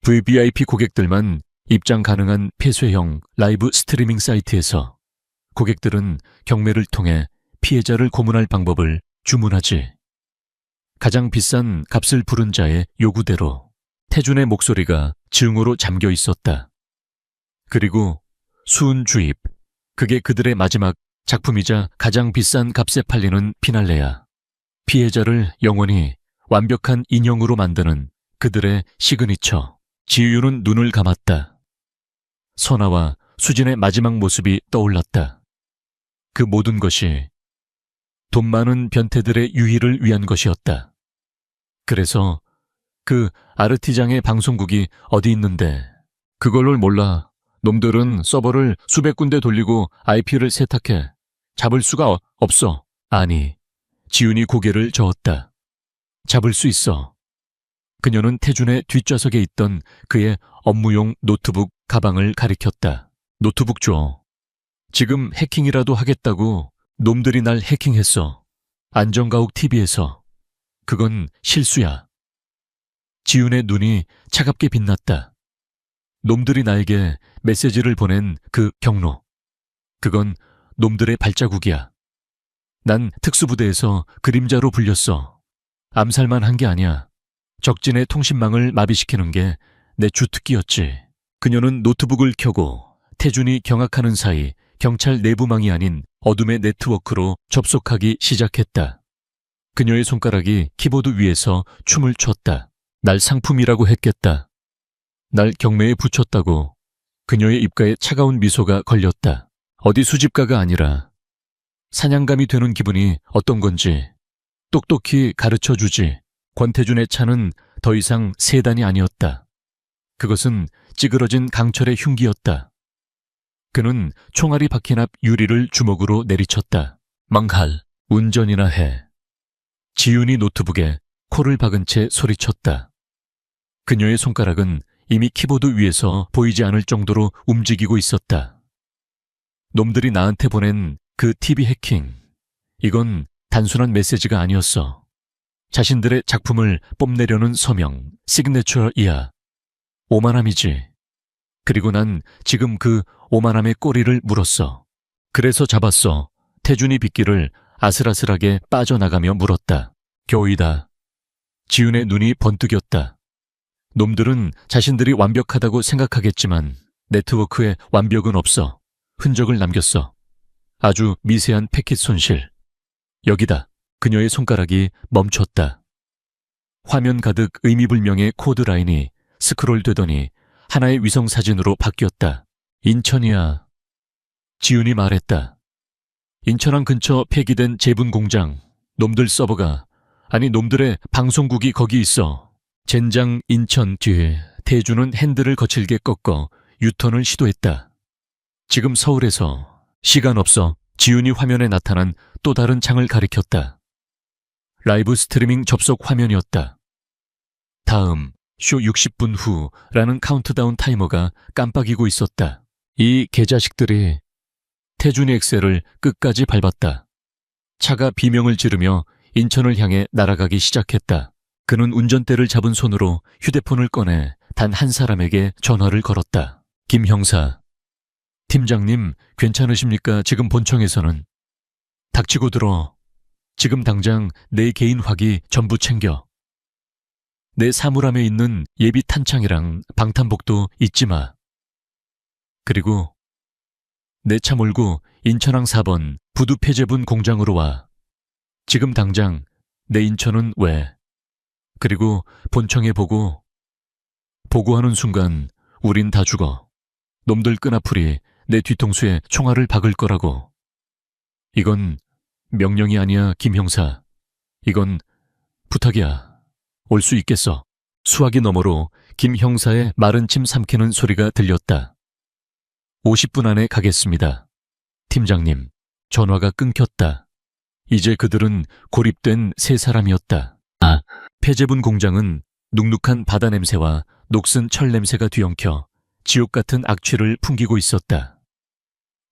VVIP 고객들만 입장 가능한 폐쇄형 라이브 스트리밍 사이트에서 고객들은 경매를 통해 피해자를 고문할 방법을 주문하지. 가장 비싼 값을 부른 자의 요구대로. 태준의 목소리가 증오로 잠겨 있었다. 그리고 수은 주입. 그게 그들의 마지막 작품이자 가장 비싼 값에 팔리는 피날레야. 피해자를 영원히 완벽한 인형으로 만드는 그들의 시그니처. 지유는 눈을 감았다. 선아와 수진의 마지막 모습이 떠올랐다. 그 모든 것이 돈 많은 변태들의 유희를 위한 것이었다. 그래서 그 아르티장의 방송국이 어디 있는데? 그걸 몰라. 놈들은 서버를 수백 군데 돌리고 IP를 세탁해. 잡을 수가 없어. 아니, 지훈이 고개를 저었다. 잡을 수 있어. 그녀는 태준의 뒷좌석에 있던 그의 업무용 노트북 가방을 가리켰다. 노트북 줘. 지금 해킹이라도 하겠다고 놈들이 날 해킹했어. 안전가옥 TV에서. 그건 실수야. 지훈의 눈이 차갑게 빛났다. 놈들이 나에게 메시지를 보낸 그 경로. 그건 놈들의 발자국이야. 난 특수부대에서 그림자로 불렸어. 암살만 한 게 아니야. 적진의 통신망을 마비시키는 게 내 주특기였지. 그녀는 노트북을 켜고 태준이 경악하는 사이 경찰 내부망이 아닌 어둠의 네트워크로 접속하기 시작했다. 그녀의 손가락이 키보드 위에서 춤을 췄다. 날 상품이라고 했겠다. 날 경매에 붙였다고. 그녀의 입가에 차가운 미소가 걸렸다. 어디 수집가가 아니라 사냥감이 되는 기분이 어떤 건지 똑똑히 가르쳐주지. 권태준의 차는 더 이상 세단이 아니었다. 그것은 찌그러진 강철의 흉기였다. 그는 총알이 박힌 앞 유리를 주먹으로 내리쳤다. 망할, 운전이나 해. 지훈이 노트북에 코를 박은 채 소리쳤다. 그녀의 손가락은 이미 키보드 위에서 보이지 않을 정도로 움직이고 있었다. 놈들이 나한테 보낸 그 TV 해킹. 이건 단순한 메시지가 아니었어. 자신들의 작품을 뽐내려는 서명, 시그네처이야. 오만함이지. 그리고 난 지금 그 오만함의 꼬리를 물었어. 그래서 잡았어. 태준이 빗길을 아슬아슬하게 빠져나가며 물었다. 겨우이다. 지훈의 눈이 번뜩였다. 놈들은 자신들이 완벽하다고 생각하겠지만 네트워크에 완벽은 없어. 흔적을 남겼어. 아주 미세한 패킷 손실. 여기다. 그녀의 손가락이 멈췄다. 화면 가득 의미불명의 코드 라인이 스크롤되더니 하나의 위성사진으로 바뀌었다. 인천이야. 지훈이 말했다. 인천항 근처 폐기된 제분 공장, 놈들 서버가, 아니 놈들의 방송국이 거기 있어. 젠장 인천 뒤에 태주는 핸들을 거칠게 꺾어 유턴을 시도했다. 지금 서울에서 시간 없어. 지훈이 화면에 나타난 또 다른 창을 가리켰다. 라이브 스트리밍 접속 화면이었다. 다음 쇼 60분 후라는 카운트다운 타이머가 깜빡이고 있었다. 이 개자식들이. 태준이 엑셀을 끝까지 밟았다. 차가 비명을 지르며 인천을 향해 날아가기 시작했다. 그는 운전대를 잡은 손으로 휴대폰을 꺼내 단 한 사람에게 전화를 걸었다. 김 형사. 팀장님, 괜찮으십니까? 지금 본청에서는. 닥치고 들어. 지금 당장 내 개인 화기 전부 챙겨. 내 사물함에 있는 예비 탄창이랑 방탄복도 잊지 마. 그리고 내 차 몰고 인천항 4번 부두 폐제분 공장으로 와. 지금 당장 내 인천은 왜? 그리고 본청에 보고하는 순간 우린 다 죽어. 놈들 끈앞풀이 내 뒤통수에 총알을 박을 거라고. 이건 명령이 아니야, 김 형사. 이건 부탁이야. 올 수 있겠어. 수화기 너머로 김 형사의 마른 침 삼키는 소리가 들렸다. 50분 안에 가겠습니다. 팀장님, 전화가 끊겼다. 이제 그들은 고립된 세 사람이었다. 폐제분 공장은 눅눅한 바다 냄새와 녹슨 철 냄새가 뒤엉켜 지옥 같은 악취를 풍기고 있었다.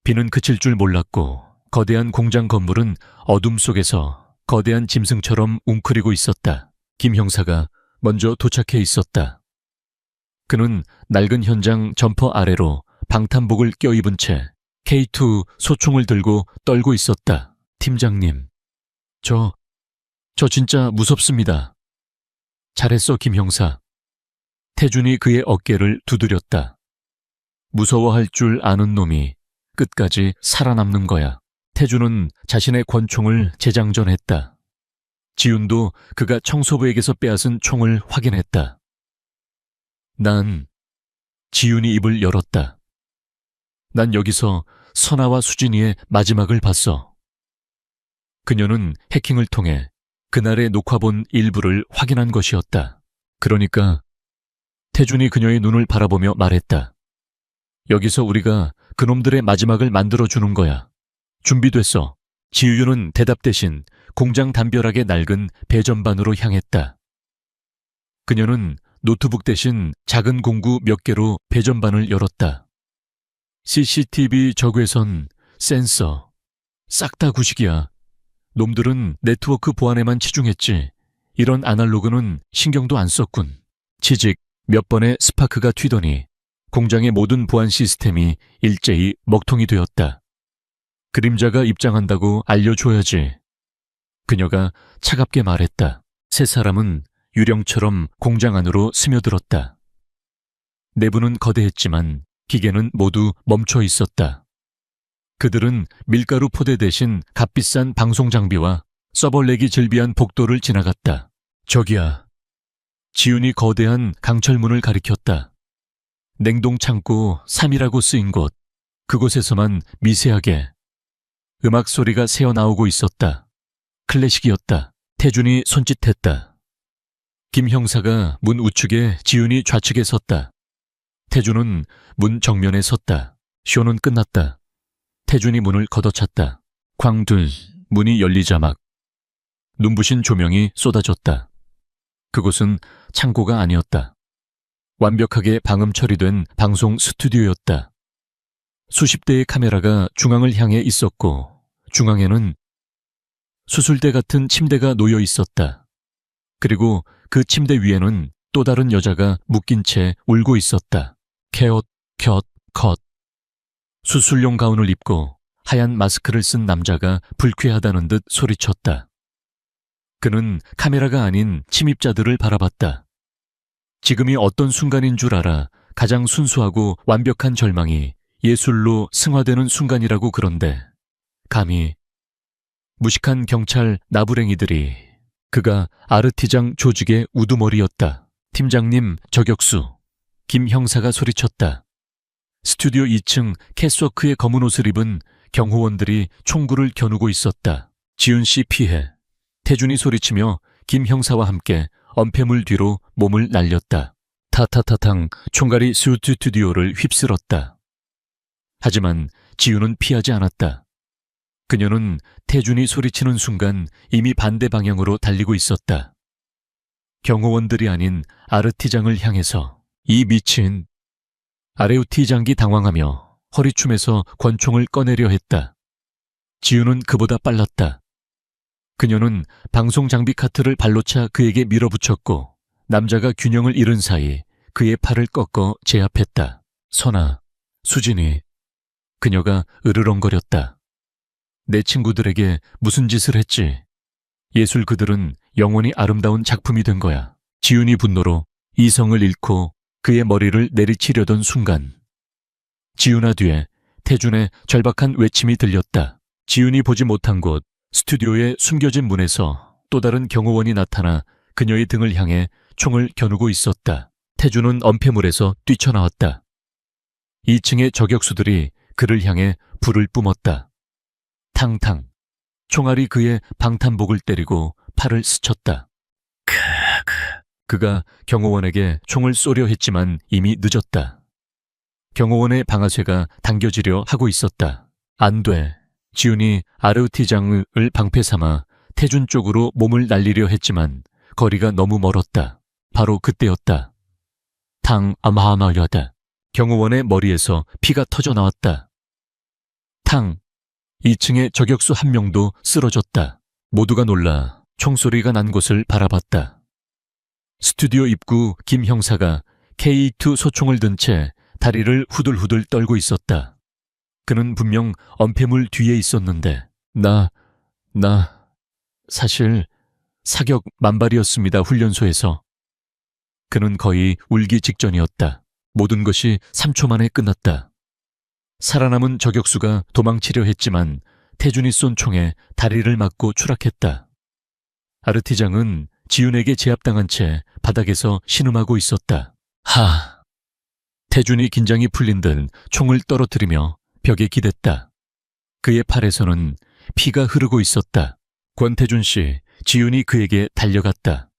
비는 그칠 줄 몰랐고 거대한 공장 건물은 어둠 속에서 거대한 짐승처럼 웅크리고 있었다. 김 형사가 먼저 도착해 있었다. 그는 낡은 현장 점퍼 아래로 방탄복을 껴입은 채 K2 소총을 들고 떨고 있었다. 팀장님, 저 진짜 무섭습니다. 잘했어, 김 형사. 태준이 그의 어깨를 두드렸다. 무서워할 줄 아는 놈이 끝까지 살아남는 거야. 태준은 자신의 권총을 재장전했다. 지훈도 그가 청소부에게서 빼앗은 총을 확인했다. 난 지훈이 입을 열었다. 난 여기서 선아와 수진이의 마지막을 봤어. 그녀는 해킹을 통해 그날의 녹화본 일부를 확인한 것이었다. 그러니까 태준이 그녀의 눈을 바라보며 말했다. 여기서 우리가 그놈들의 마지막을 만들어주는 거야. 준비됐어. 지유는 대답 대신 공장 담벼락의 낡은 배전반으로 향했다. 그녀는 노트북 대신 작은 공구 몇 개로 배전반을 열었다. CCTV 저괴선, 센서, 싹 다 구식이야. 놈들은 네트워크 보안에만 치중했지. 이런 아날로그는 신경도 안 썼군. 치직 몇 번의 스파크가 튀더니 공장의 모든 보안 시스템이 일제히 먹통이 되었다. 그림자가 입장한다고 알려줘야지. 그녀가 차갑게 말했다. 세 사람은 유령처럼 공장 안으로 스며들었다. 내부는 거대했지만 기계는 모두 멈춰 있었다. 그들은 밀가루 포대 대신 값비싼 방송 장비와 서벌렉이 즐비한 복도를 지나갔다. 저기야. 지훈이 거대한 강철문을 가리켰다. 냉동 창고 3이라고 쓰인 곳. 그곳에서만 미세하게 음악 소리가 새어나오고 있었다. 클래식이었다. 태준이 손짓했다. 김 형사가 문 우측에, 지훈이 좌측에 섰다. 태준은 문 정면에 섰다. 쇼는 끝났다. 태준이 문을 걷어찼다. 쾅둘, 문이 열리자막 눈부신 조명이 쏟아졌다. 그곳은 창고가 아니었다. 완벽하게 방음 처리된 방송 스튜디오였다. 수십 대의 카메라가 중앙을 향해 있었고 중앙에는 수술대 같은 침대가 놓여 있었다. 그리고 그 침대 위에는 또 다른 여자가 묶인 채 울고 있었다. 캣, 컷. 수술용 가운을 입고 하얀 마스크를 쓴 남자가 불쾌하다는 듯 소리쳤다. 그는 카메라가 아닌 침입자들을 바라봤다. 지금이 어떤 순간인 줄 알아. 가장 순수하고 완벽한 절망이 예술로 승화되는 순간이라고. 그런데 감히 무식한 경찰 나부랭이들이. 그가 아르티장 조직의 우두머리였다. 팀장님, 저격수. 김 형사가 소리쳤다. 스튜디오 2층 캐스워크의 검은 옷을 입은 경호원들이 총구를 겨누고 있었다. 지훈 씨 피해. 태준이 소리치며 김 형사와 함께 엄폐물 뒤로 몸을 날렸다. 타타타탕 총갈이 스튜디오를 휩쓸었다. 하지만 지훈은 피하지 않았다. 그녀는 태준이 소리치는 순간 이미 반대 방향으로 달리고 있었다. 경호원들이 아닌 아르티장을 향해서. 이 미친. 아레우티장기 당황하며 허리춤에서 권총을 꺼내려 했다. 지훈은 그보다 빨랐다. 그녀는 방송 장비 카트를 발로 차 그에게 밀어붙였고 남자가 균형을 잃은 사이 그의 팔을 꺾어 제압했다. 선아, 수진이. 그녀가 으르렁거렸다. 내 친구들에게 무슨 짓을 했지? 예술 그들은 영원히 아름다운 작품이 된 거야. 지훈이 분노로 이성을 잃고 그의 머리를 내리치려던 순간 지훈아 뒤에 태준의 절박한 외침이 들렸다. 지훈이 보지 못한 곳 스튜디오의 숨겨진 문에서 또 다른 경호원이 나타나 그녀의 등을 향해 총을 겨누고 있었다. 태준은 엄폐물에서 뛰쳐나왔다. 2층의 저격수들이 그를 향해 불을 뿜었다. 탕탕. 총알이 그의 방탄복을 때리고 팔을 스쳤다. 그가 경호원에게 총을 쏘려 했지만 이미 늦었다. 경호원의 방아쇠가 당겨지려 하고 있었다. 안 돼. 지훈이 아르티장을 방패 삼아 태준 쪽으로 몸을 날리려 했지만 거리가 너무 멀었다. 바로 그때였다. 탕 아마하마려다. 경호원의 머리에서 피가 터져 나왔다. 탕. 2층의 저격수 한 명도 쓰러졌다. 모두가 놀라 총소리가 난 곳을 바라봤다. 스튜디오 입구 김 형사가 K2 소총을 든 채 다리를 후들후들 떨고 있었다. 그는 분명 엄폐물 뒤에 있었는데 사실 사격 만발이었습니다. 훈련소에서. 그는 거의 울기 직전이었다. 모든 것이 3초 만에 끝났다. 살아남은 저격수가 도망치려 했지만 태준이 쏜 총에 다리를 맞고 추락했다. 아르티장은 지훈에게 제압당한 채 바닥에서 신음하고 있었다. 태준이 긴장이 풀린 듯 총을 떨어뜨리며 벽에 기댔다. 그의 팔에서는 피가 흐르고 있었다. 권태준 씨, 지훈이 그에게 달려갔다.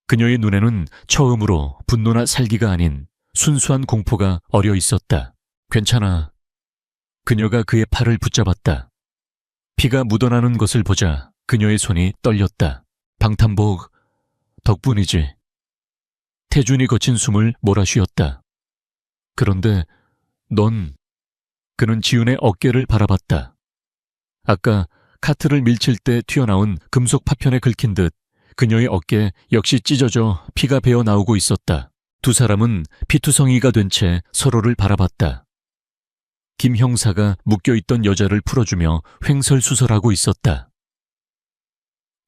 그녀의 눈에는 처음으로 분노나 살기가 아닌 순수한 공포가 어려 있었다. 괜찮아. 그녀가 그의 팔을 붙잡았다. 피가 묻어나는 것을 보자 그녀의 손이 떨렸다. 방탄복 덕분이지. 태준이 거친 숨을 몰아쉬었다. 그런데 그는 지훈의 어깨를 바라봤다. 아까 카트를 밀칠 때 튀어나온 금속 파편에 긁힌 듯 그녀의 어깨 역시 찢어져 피가 배어 나오고 있었다. 두 사람은 피투성이가 된 채 서로를 바라봤다. 김 형사가 묶여있던 여자를 풀어주며 횡설수설하고 있었다.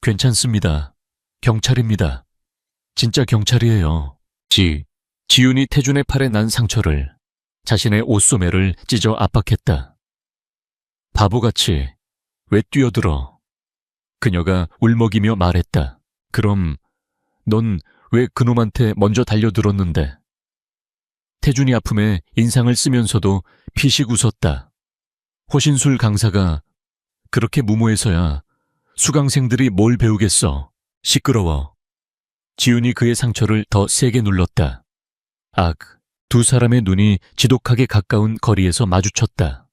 괜찮습니다. 경찰입니다. 진짜 경찰이에요. 지훈이 태준의 팔에 난 상처를 자신의 옷소매를 찢어 압박했다. 바보같이 왜 뛰어들어? 그녀가 울먹이며 말했다. 그럼 넌 왜 그놈한테 먼저 달려들었는데? 태준이 아픔에 인상을 쓰면서도 피식 웃었다. 호신술 강사가 그렇게 무모해서야 수강생들이 뭘 배우겠어. 시끄러워. 지훈이 그의 상처를 더 세게 눌렀다. 두 사람의 눈이 지독하게 가까운 거리에서 마주쳤다.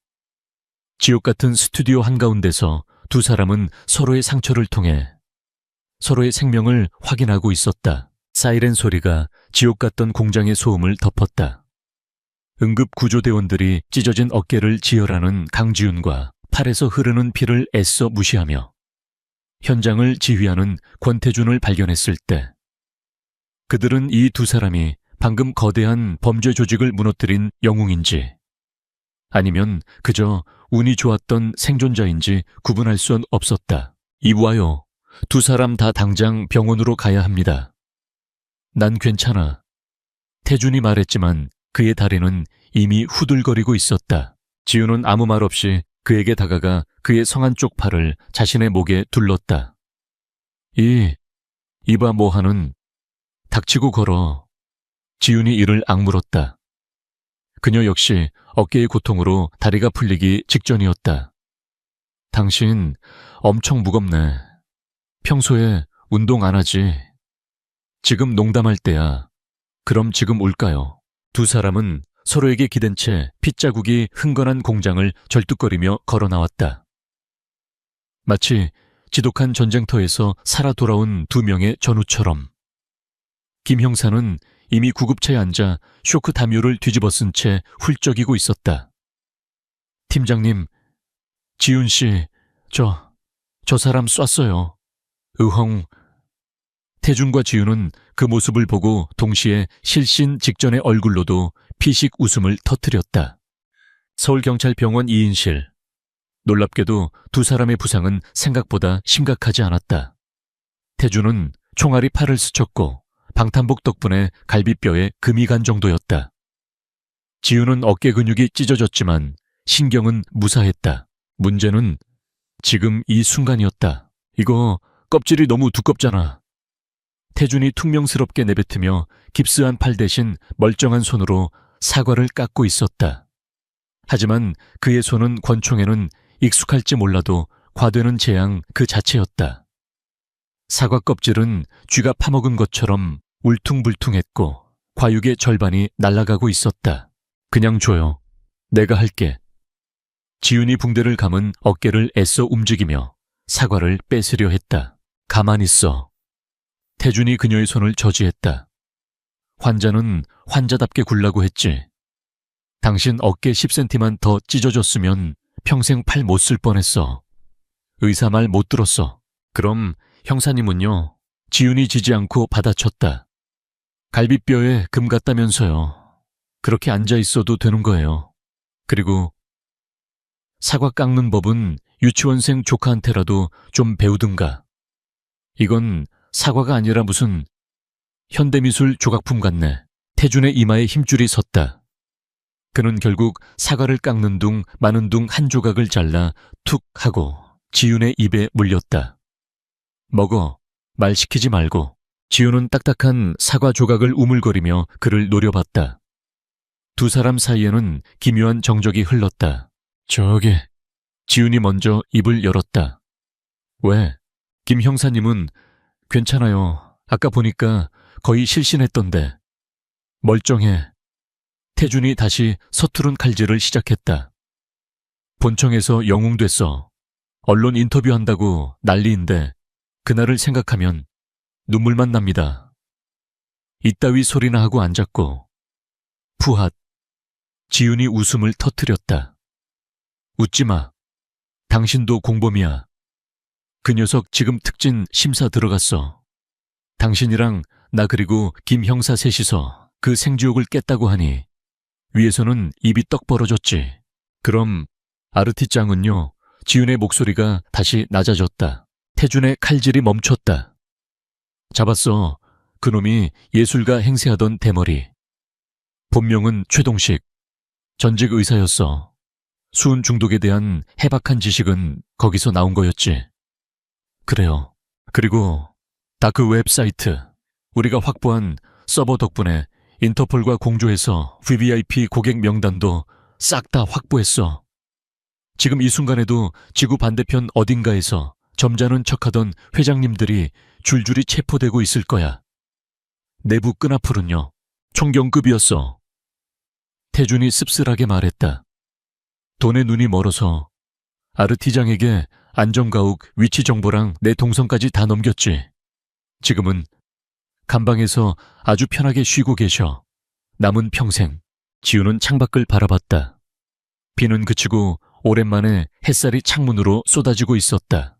지옥 같은 스튜디오 한가운데서 두 사람은 서로의 상처를 통해 서로의 생명을 확인하고 있었다. 사이렌 소리가 지옥 같던 공장의 소음을 덮었다. 응급구조대원들이 찢어진 어깨를 지혈하는 강지훈과 팔에서 흐르는 피를 애써 무시하며 현장을 지휘하는 권태준을 발견했을 때 그들은 이 두 사람이 방금 거대한 범죄 조직을 무너뜨린 영웅인지 아니면 그저 운이 좋았던 생존자인지 구분할 수 없었다. 이봐요. 두 사람 다 당장 병원으로 가야 합니다. 난 괜찮아. 태준이 말했지만 그의 다리는 이미 후들거리고 있었다. 지훈은 아무 말 없이 그에게 다가가 그의 성 한쪽 팔을 자신의 목에 둘렀다. 이봐 뭐하는. 닥치고 걸어. 지윤이 이를 악물었다. 그녀 역시 어깨의 고통으로 다리가 풀리기 직전이었다. 당신 엄청 무겁네. 평소에 운동 안 하지? 지금 농담할 때야. 그럼 지금 울까요? 두 사람은 서로에게 기댄 채 핏자국이 흥건한 공장을 절뚝거리며 걸어 나왔다. 마치 지독한 전쟁터에서 살아 돌아온 두 명의 전우처럼. 김 형사는 이미 구급차에 앉아 쇼크 담요를 뒤집어 쓴 채 훌쩍이고 있었다. 팀장님, 지윤 씨, 저 사람 쐈어요. 으헝. 태준과 지윤은 그 모습을 보고 동시에 실신 직전의 얼굴로도 피식 웃음을 터뜨렸다. 서울경찰병원 2인실. 놀랍게도 두 사람의 부상은 생각보다 심각하지 않았다. 태준은 총알이 팔을 스쳤고 방탄복 덕분에 갈비뼈에 금이 간 정도였다. 지윤은 어깨 근육이 찢어졌지만 신경은 무사했다. 문제는 지금 이 순간이었다. 이거 껍질이 너무 두껍잖아. 태준이 퉁명스럽게 내뱉으며 깁스한 팔 대신 멀쩡한 손으로 사과를 깎고 있었다. 하지만 그의 손은 권총에는 익숙할지 몰라도 과되는 재앙 그 자체였다. 사과 껍질은 쥐가 파먹은 것처럼 울퉁불퉁했고 과육의 절반이 날아가고 있었다. 그냥 줘요. 내가 할게. 지윤이 붕대를 감은 어깨를 애써 움직이며 사과를 뺏으려 했다. 가만히 있어. 태준이 그녀의 손을 저지했다. 환자는 환자답게 굴라고 했지. 당신 어깨 10cm만 더 찢어졌으면 평생 팔 못 쓸 뻔했어. 의사 말 못 들었어. 그럼 형사님은요? 지윤이 지지 않고 받아쳤다. 갈비뼈에 금 같다면서요. 그렇게 앉아 있어도 되는 거예요. 그리고 사과 깎는 법은 유치원생 조카한테라도 좀 배우든가. 이건 사과가 아니라 무슨 현대미술 조각품 같네. 태준의 이마에 힘줄이 섰다. 그는 결국 사과를 깎는 둥 마는 둥 한 조각을 잘라 툭 하고 지윤의 입에 물렸다. 먹어. 말 시키지 말고. 지윤은 딱딱한 사과 조각을 우물거리며 그를 노려봤다. 두 사람 사이에는 기묘한 정적이 흘렀다. 저기. 지윤이 먼저 입을 열었다. 왜? 김 형사님은 괜찮아요. 아까 보니까 거의 실신했던데. 멀쩡해. 태준이 다시 서투른 칼질을 시작했다. 본청에서 영웅됐어. 언론 인터뷰한다고 난리인데 그날을 생각하면 눈물만 납니다. 이따위 소리나 하고 앉았고. 푸핫. 지윤이 웃음을 터뜨렸다. 웃지 마. 당신도 공범이야. 그 녀석 지금 특진 심사 들어갔어. 당신이랑 나 그리고 김 형사 셋이서 그 생지옥을 깼다고 하니 위에서는 입이 떡 벌어졌지. 그럼 아르티짱은요? 지윤의 목소리가 다시 낮아졌다. 태준의 칼질이 멈췄다. 잡았어. 그놈이 예술가 행세하던 대머리. 본명은 최동식. 전직 의사였어. 수은 중독에 대한 해박한 지식은 거기서 나온 거였지. 그래요. 그리고 다크 웹사이트. 우리가 확보한 서버 덕분에 인터폴과 공조해서 VVIP 고객 명단도 싹 다 확보했어. 지금 이 순간에도 지구 반대편 어딘가에서 점잖은 척하던 회장님들이 줄줄이 체포되고 있을 거야. 내부 끈앞풀은요. 총경급이었어. 태준이 씁쓸하게 말했다. 돈에 눈이 멀어서 아르티장에게 안전가옥 위치 정보랑 내 동선까지 다 넘겼지. 지금은 감방에서 아주 편하게 쉬고 계셔. 남은 평생. 지우는 창밖을 바라봤다. 비는 그치고 오랜만에 햇살이 창문으로 쏟아지고 있었다.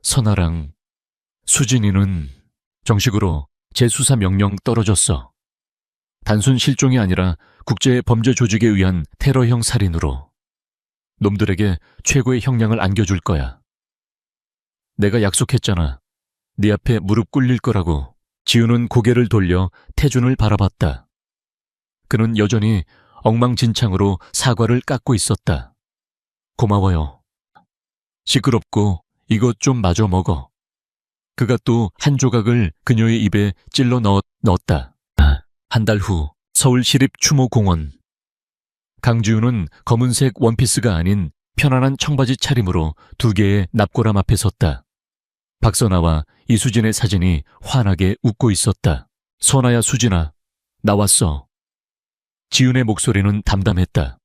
선아랑 수진이는 정식으로 재수사 명령 떨어졌어. 단순 실종이 아니라 국제 범죄 조직에 의한 테러형 살인으로. 놈들에게 최고의 형량을 안겨줄 거야. 내가 약속했잖아. 네 앞에 무릎 꿇릴 거라고. 지우는 고개를 돌려 태준을 바라봤다. 그는 여전히 엉망진창으로 사과를 깎고 있었다. 고마워요. 시끄럽고 이것 좀 마저 먹어. 그가 또 한 조각을 그녀의 입에 찔러 넣었다. 한 달 후 서울시립추모공원. 강지훈은 검은색 원피스가 아닌 편안한 청바지 차림으로 2개의 납고람 앞에 섰다. 박선아와 이수진의 사진이 환하게 웃고 있었다. 선아야, 수진아, 나왔어. 지훈의 목소리는 담담했다.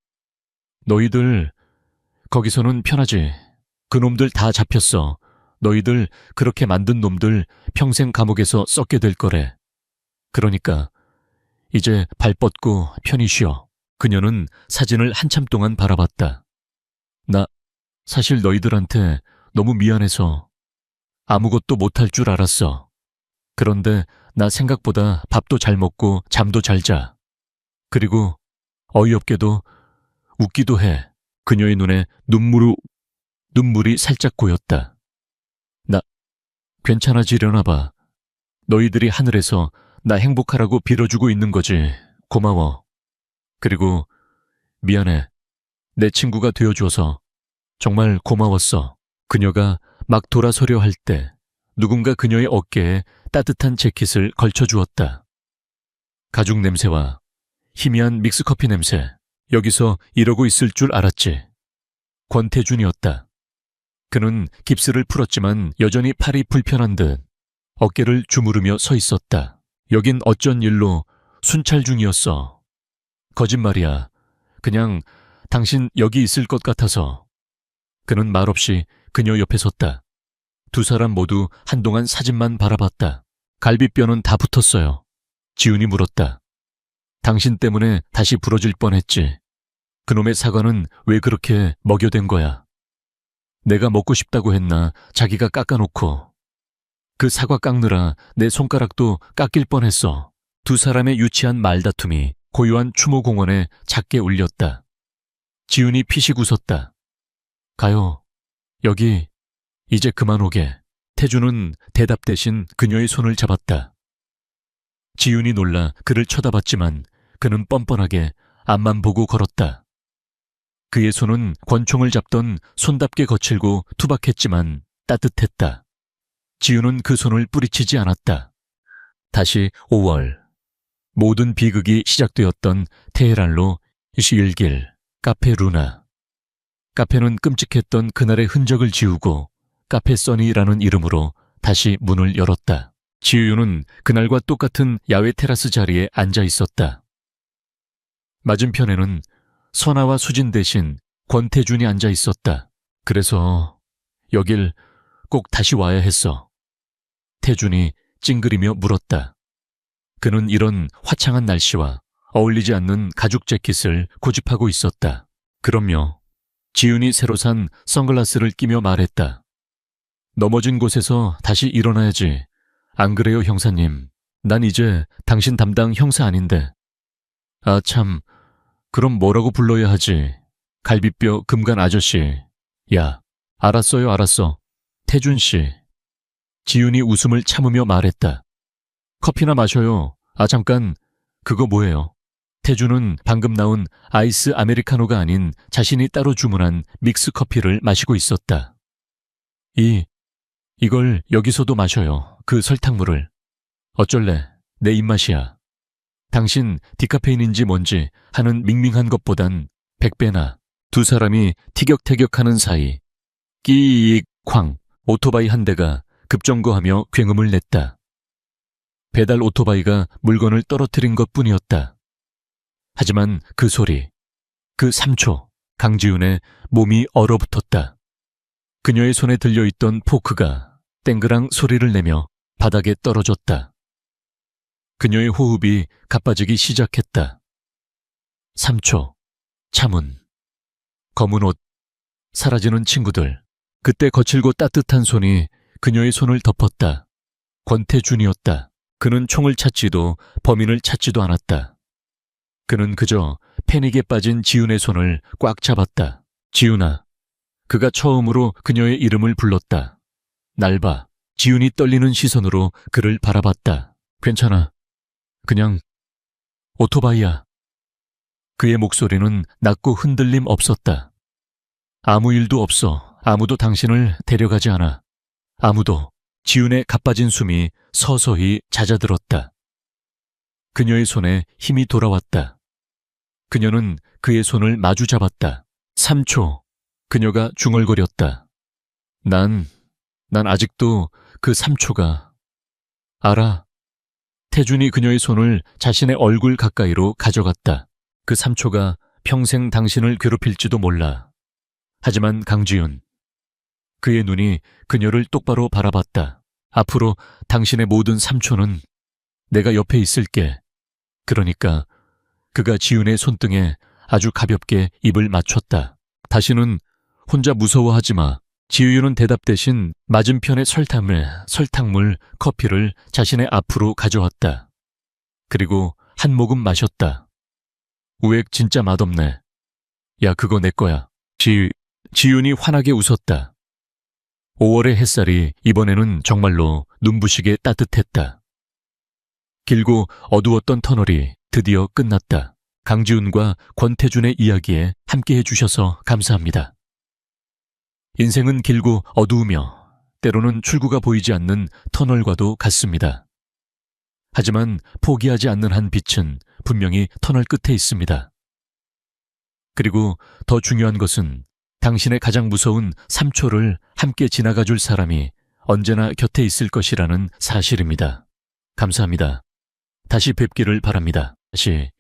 너희들 거기서는 편하지. 그놈들 다 잡혔어. 너희들 그렇게 만든 놈들 평생 감옥에서 썩게 될 거래. 그러니까 이제 발 뻗고 편히 쉬어. 그녀는 사진을 한참 동안 바라봤다. 나 사실 너희들한테 너무 미안해서 아무것도 못할 줄 알았어. 그런데 나 생각보다 밥도 잘 먹고 잠도 잘 자. 그리고 어이없게도 웃기도 해. 그녀의 눈에 눈물이 살짝 고였다. 나 괜찮아지려나 봐. 너희들이 하늘에서 나 행복하라고 빌어주고 있는 거지. 고마워. 그리고 미안해. 내 친구가 되어줘서 정말 고마웠어. 그녀가 막 돌아서려 할 때 누군가 그녀의 어깨에 따뜻한 재킷을 걸쳐주었다. 가죽 냄새와 희미한 믹스커피 냄새. 여기서 이러고 있을 줄 알았지. 권태준이었다. 그는 깁스를 풀었지만 여전히 팔이 불편한 듯 어깨를 주무르며 서 있었다. 여긴 어쩐 일로 순찰 중이었어. 거짓말이야. 그냥 당신 여기 있을 것 같아서. 그는 말없이 그녀 옆에 섰다. 2 사람 모두 한동안 사진만 바라봤다. 갈비뼈는 다 붙었어요. 지훈이 물었다. 당신 때문에 다시 부러질 뻔했지. 그놈의 사과는 왜 그렇게 먹여댄 거야? 내가 먹고 싶다고 했나 자기가 깎아놓고. 그 사과 깎느라 내 손가락도 깎일 뻔했어. 2 사람의 유치한 말다툼이 고요한 추모공원에 작게 울렸다. 지훈이 피식 웃었다. 가요. 여기 이제 그만 오게. 태준은 대답 대신 그녀의 손을 잡았다. 지훈이 놀라 그를 쳐다봤지만 그는 뻔뻔하게 앞만 보고 걸었다. 그의 손은 권총을 잡던 손답게 거칠고 투박했지만 따뜻했다. 지훈은 그 손을 뿌리치지 않았다. 다시 5월. 모든 비극이 시작되었던 테헤란로 21길 카페 루나. 카페는 끔찍했던 그날의 흔적을 지우고 카페 써니라는 이름으로 다시 문을 열었다. 지우는 그날과 똑같은 야외 테라스 자리에 앉아 있었다. 맞은편에는 선아와 수진 대신 권태준이 앉아 있었다. 그래서 여길 꼭 다시 와야 했어. 태준이 찡그리며 물었다. 그는 이런 화창한 날씨와 어울리지 않는 가죽 재킷을 고집하고 있었다. 그럼요. 지훈이 새로 산 선글라스를 끼며 말했다. 넘어진 곳에서 다시 일어나야지. 안 그래요, 형사님? 난 이제 당신 담당 형사 아닌데. 아, 참. 그럼 뭐라고 불러야 하지? 갈비뼈 금간 아저씨. 야, 알았어요, 알았어. 태준 씨. 지훈이 웃음을 참으며 말했다. 커피나 마셔요. 아, 잠깐. 그거 뭐예요? 태준은 방금 나온 아이스 아메리카노가 아닌 자신이 따로 주문한 믹스 커피를 마시고 있었다. 이걸 여기서도 마셔요. 그 설탕물을. 어쩔래? 내 입맛이야. 당신 디카페인인지 뭔지 하는 밍밍한 것보단 100배나. 2 사람이 티격태격하는 사이 끼익 쾅 오토바이 한 대가 급정거하며 굉음을 냈다. 배달 오토바이가 물건을 떨어뜨린 것뿐이었다. 하지만 그 소리, 그 3초, 강지훈의 몸이 얼어붙었다. 그녀의 손에 들려있던 포크가 땡그랑 소리를 내며 바닥에 떨어졌다. 그녀의 호흡이 가빠지기 시작했다. 3초, 차문, 검은 옷, 사라지는 친구들. 그때 거칠고 따뜻한 손이 그녀의 손을 덮었다. 권태준이었다. 그는 총을 찾지도 범인을 찾지도 않았다. 그는 그저 패닉에 빠진 지훈의 손을 꽉 잡았다. 지훈아. 그가 처음으로 그녀의 이름을 불렀다. 날 봐. 지훈이 떨리는 시선으로 그를 바라봤다. 괜찮아. 그냥 오토바이야. 그의 목소리는 낮고 흔들림 없었다. 아무 일도 없어. 아무도 당신을 데려가지 않아. 아무도. 지훈의 가빠진 숨이 서서히 잦아들었다. 그녀의 손에 힘이 돌아왔다. 그녀는 그의 손을 마주 잡았다. 3초. 그녀가 중얼거렸다. 난 아직도 그 3초가 알아. 태준이 그녀의 손을 자신의 얼굴 가까이로 가져갔다. 그 3초가 평생 당신을 괴롭힐지도 몰라. 하지만 강지윤, 그의 눈이 그녀를 똑바로 바라봤다. 앞으로 당신의 모든 3초는 내가 옆에 있을게. 그러니까 그가 지윤의 손등에 아주 가볍게 입을 맞췄다. 다시는 혼자 무서워하지 마. 지윤은 대답 대신 맞은편의 설탕물, 커피를 자신의 앞으로 가져왔다. 그리고 한 모금 마셨다. 우액 진짜 맛없네. 야, 그거 내 거야. 지윤이 환하게 웃었다. 5월의 햇살이 이번에는 정말로 눈부시게 따뜻했다. 길고 어두웠던 터널이 드디어 끝났다. 강지훈과 권태준의 이야기에 함께해 주셔서 감사합니다. 인생은 길고 어두우며 때로는 출구가 보이지 않는 터널과도 같습니다. 하지만 포기하지 않는 한 빛은 분명히 터널 끝에 있습니다. 그리고 더 중요한 것은 당신의 가장 무서운 3초를 함께 지나가 줄 사람이 언제나 곁에 있을 것이라는 사실입니다. 감사합니다. 다시 뵙기를 바랍니다. 다시